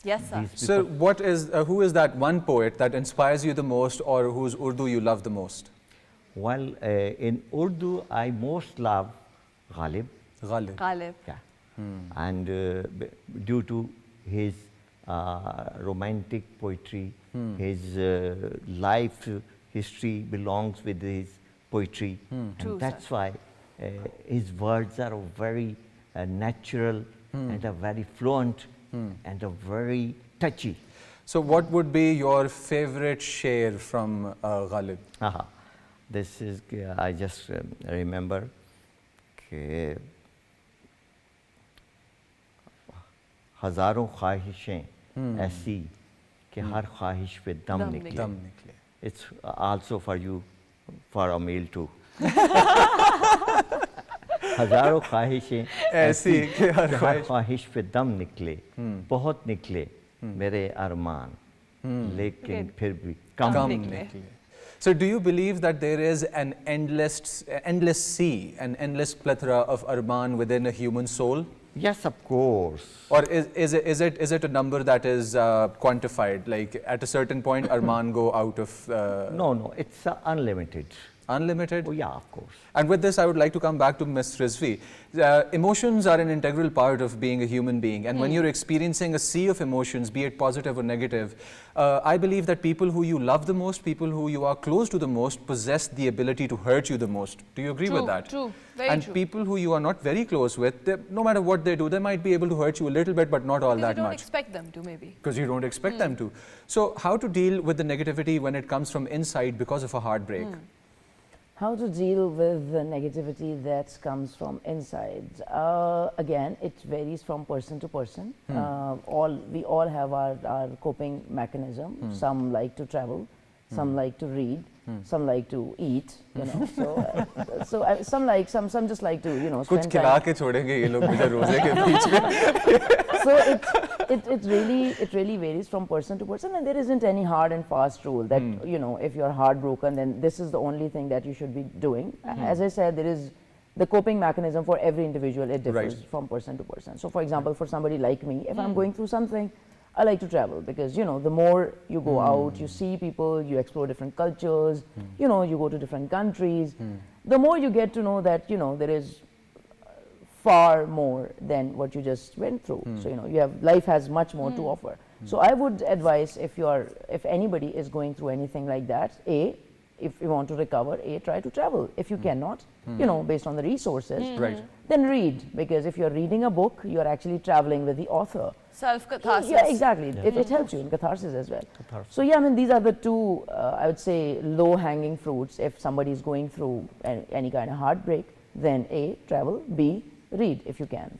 Yes, sir.
These
So,
people.
what is who is that one poet that inspires you the most, or whose Urdu you love the most?
Well, in Urdu, I most love Ghalib.
Ghalib.
Ghalib.
Yeah. And due to his romantic poetry, his life history belongs with his poetry.
True,
And that's why his words are very natural and are very fluent and are very touchy.
So, what would be your favorite share from Ghalib?
This is, I just remember, हजारों ख्वाहिशें ऐसी कि हर ख्वाहिश पे दम निकले.
Dam nikle.
It's also for you, for a meal too. हजारों ख्वाहिशें
ऐसी कि हर
कि
ख्वाहिश-
ख्वाहिश पे दम निकले, बहुत निकले मेरे अरमान, लेकिन फिर भी कम
Kam
निकले.
nikle. So, do you believe that there is an endless sea, an endless plethora of arman within a human soul?
Yes, of course.
Or is it a number that is quantified? Like at a certain point, arman go out of
No, it's unlimited.
unlimited?
Oh, yeah, of course.
And with this, I would like to come back to Ms. Rizvi. Emotions are an integral part of being a human being. And when you're experiencing a sea of emotions, be it positive or negative, I believe that people who you love the most, people who you are close to the most, possess the ability to hurt you the most. Do you agree with that?
True, very
and
true.
people who you are not very close with, no matter what they do, they might be able to hurt you a little bit, but not all
Because
that
you don't
much.
expect them to, maybe.
Because you don't expect them to. So how to deal with the negativity when it comes from inside because of a heartbreak?
How to deal with the negativity that comes from inside? Again, it varies from person to person. We all have our coping mechanism. Some like to travel, some like to read, some like to eat. You know, some just like to
कुछ
spend
खिला
time.
के छोड़ेंगे ये लोग मुझे रोजे के बीच में.
So it really varies from person to person, and there isn't any hard and fast rule that if you're heartbroken, then this is the only thing that you should be doing. As I said, there is the coping mechanism for every individual. It differs
Right.
from person to person. So, for example, for somebody like me, if I'm going through something, I like to travel because the more you go out, you see people, you explore different cultures, you go to different countries. The more you get to know that there is far more than what you just went through. So life has much more to offer. So I would advise if anybody is going through anything like that, if you want to recover, try to travel. If you cannot, based on the resources,
Right.
then read, because if you're reading a book, you're actually traveling with the author.
Self-catharsis.
Yeah, exactly. It helps you in catharsis as well. So yeah, I mean, these are the two, I would say, low-hanging fruits. If somebody is going through any kind of heartbreak, then A, travel, B, read if you can.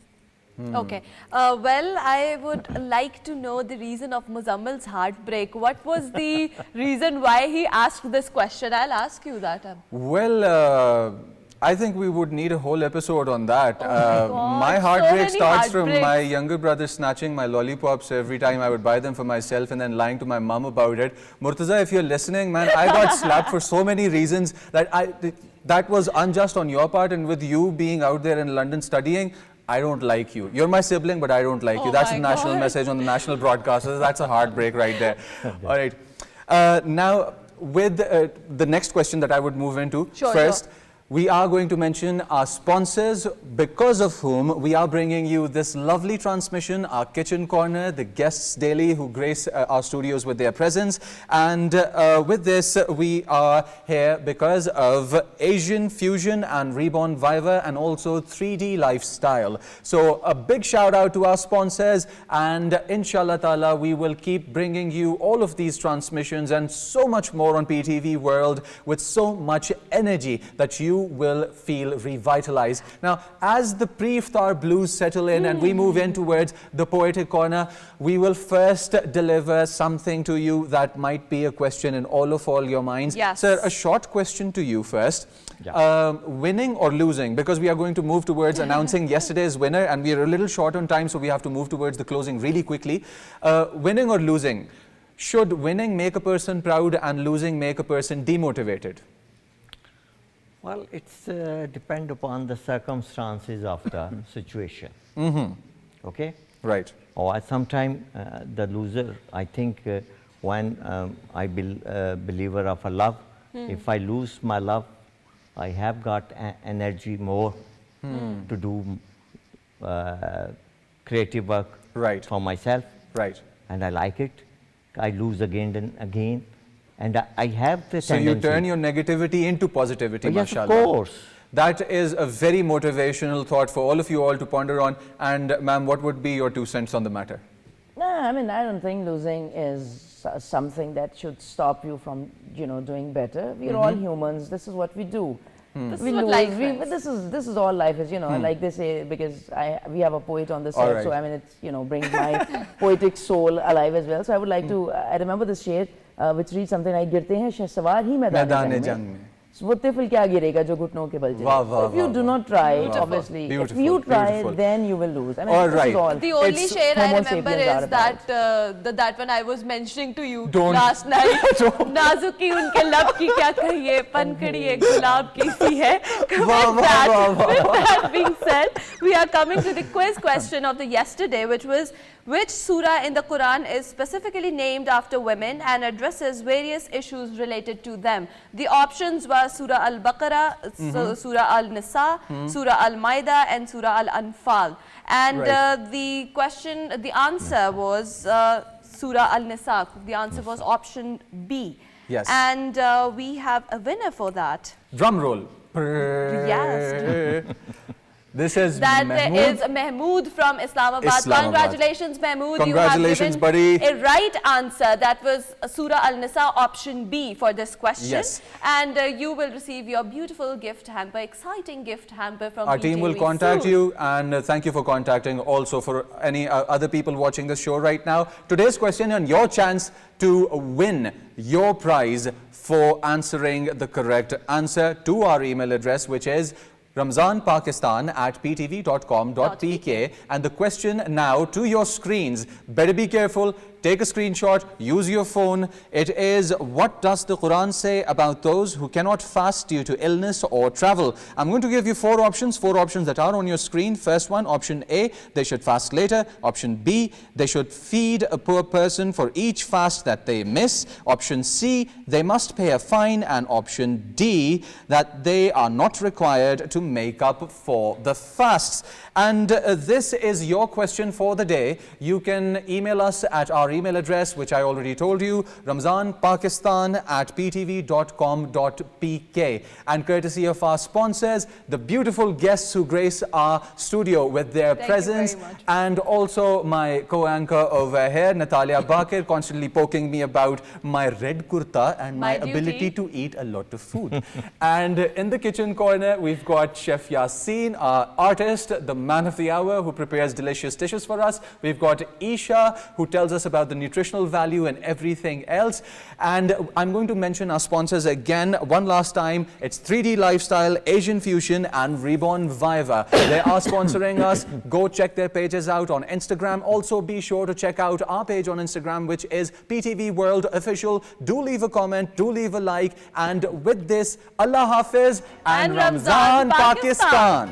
Okay. Well, I would like to know the reason of Muzammil's heartbreak. What was the reason why he asked this question? I'll ask you that.
Well, I think we would need a whole episode on that.
God,
My
so
heartbreak
many
starts from my
heartbreaks.
younger brother snatching my lollipops every time I would buy them for myself and then lying to my mum about it. Murtaza, if you're listening, man, I got slapped for so many reasons that was unjust on your part, and with you being out there in London studying, I don't like you. You're my sibling, but I don't like you. That's
my
a national
God.
message on the national broadcasters. That's a heartbreak right there. All right. Now, with the next question that I would move into first, we are going to mention our sponsors, because of whom we are bringing you this lovely transmission, our kitchen corner, the guests daily who grace our studios with their presence. And with this, we are here because of Asian Fusion and Reborn Viva, and also 3D Lifestyle. So a big shout out to our sponsors, and inshallah ta'ala, we will keep bringing you all of these transmissions and so much more on PTV World with so much energy that you will feel revitalized. Now, as the pre-iftar blues settle in and we move in towards the poetic corner, we will first deliver something to you that might be a question in all your minds.
Yes.
Sir, a short question to you first. Winning or losing? Because we are going to move towards announcing yesterday's winner, and we are a little short on time, so we have to move towards the closing really quickly. Winning or losing? Should winning make a person proud and losing make a person demotivated?
Well, it's depend upon the circumstances of the situation. Okay?
Right.
Or sometimes the loser, I think when I believer of a love, if I lose my love, I have got energy more to do creative work for myself.
Right.
And I like it. I lose again and again. And I have the tendency.
So you turn your negativity into positivity,
yes,
mashallah.
of course.
That is a very motivational thought for all of you all to ponder on. And ma'am, what would be your 2 cents on the matter?
No, I mean, I don't think losing is something that should stop you from, doing better. We're all humans. This is what we do.
This
We
is what
lose.
life is.
This is all life is. Like they say, because we have a poet on the set, so I mean, it's brings my poetic soul alive as well. So I would like to. I remember this sher which reads something like गिरते हैं शहसवार ही मैदान जंग में वो तिफल क्या गिरेगा जो घुटनों के बल चले. If you do not try, obviously, if you try, then you will lose. I mean, this is all.
The only share I remember is that when I was mentioning to you last night, नाजुकी उनके लब की क्या कहिए, पनखड़ी एक गुलाब की सी है. With that being said, we are coming to the quiz question of the yesterday, which was, which surah in the Quran is specifically named after women and addresses various issues related to them? The options were Surah Al-Baqarah, Surah Al-Nisa, Surah Al-Maida, and Surah Al-Anfal. And the answer was Surah Al-Nisa. The answer was option B.
Yes.
And we have a winner for that.
Drum roll.
Yes.
This is
that
Mahmood.
is Mahmood from Islamabad. Congratulations, Mahmood.
Congratulations,
you have
buddy.
given a right answer. That was Surah Al-Nisa, option B for this question.
Yes.
And you will receive your beautiful gift hamper, exciting gift hamper from
Our team will contact
soon.
you, and thank you for contacting also for any other people watching this show right now. Today's question and your chance to win your prize for answering the correct answer to our email address, which is ramzanpakistan@ptv.com.pk. And the question now to your screens, better be careful, take a screenshot, use your phone. It is, what does the Quran say about those who cannot fast due to illness or travel? I'm going to give you four options that are on your screen. First one, option A, they should fast later. Option B, they should feed a poor person for each fast that they miss. Option C, they must pay a fine. And option D, that they are not required to make up for the fasts. And this is your question for the day. You can email us at our email address, which I already told you, ramzanpakistan@ptv.com.pk. And courtesy of our sponsors, the beautiful guests who grace our studio with their presence, and also my co-anchor over here, Natalia Baqir, constantly poking me about my red kurta and my ability to eat a lot of food. And in the kitchen corner, we've got Chef Yasin, our artist, the man of the hour, who prepares delicious dishes for us. We've got Isha, who tells us about the nutritional value and everything else. And I'm going to mention our sponsors again one last time. It's 3D Lifestyle, Asian Fusion, and Reborn Viva. They are sponsoring us. Go check their pages out on Instagram. Also, be sure to check out our page on Instagram, which is PTV World Official. Do leave a comment, do leave a like. And with this, Allah Hafiz and Ramzan Pakistan.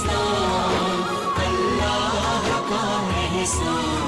एहसान अल्लाह का एहसान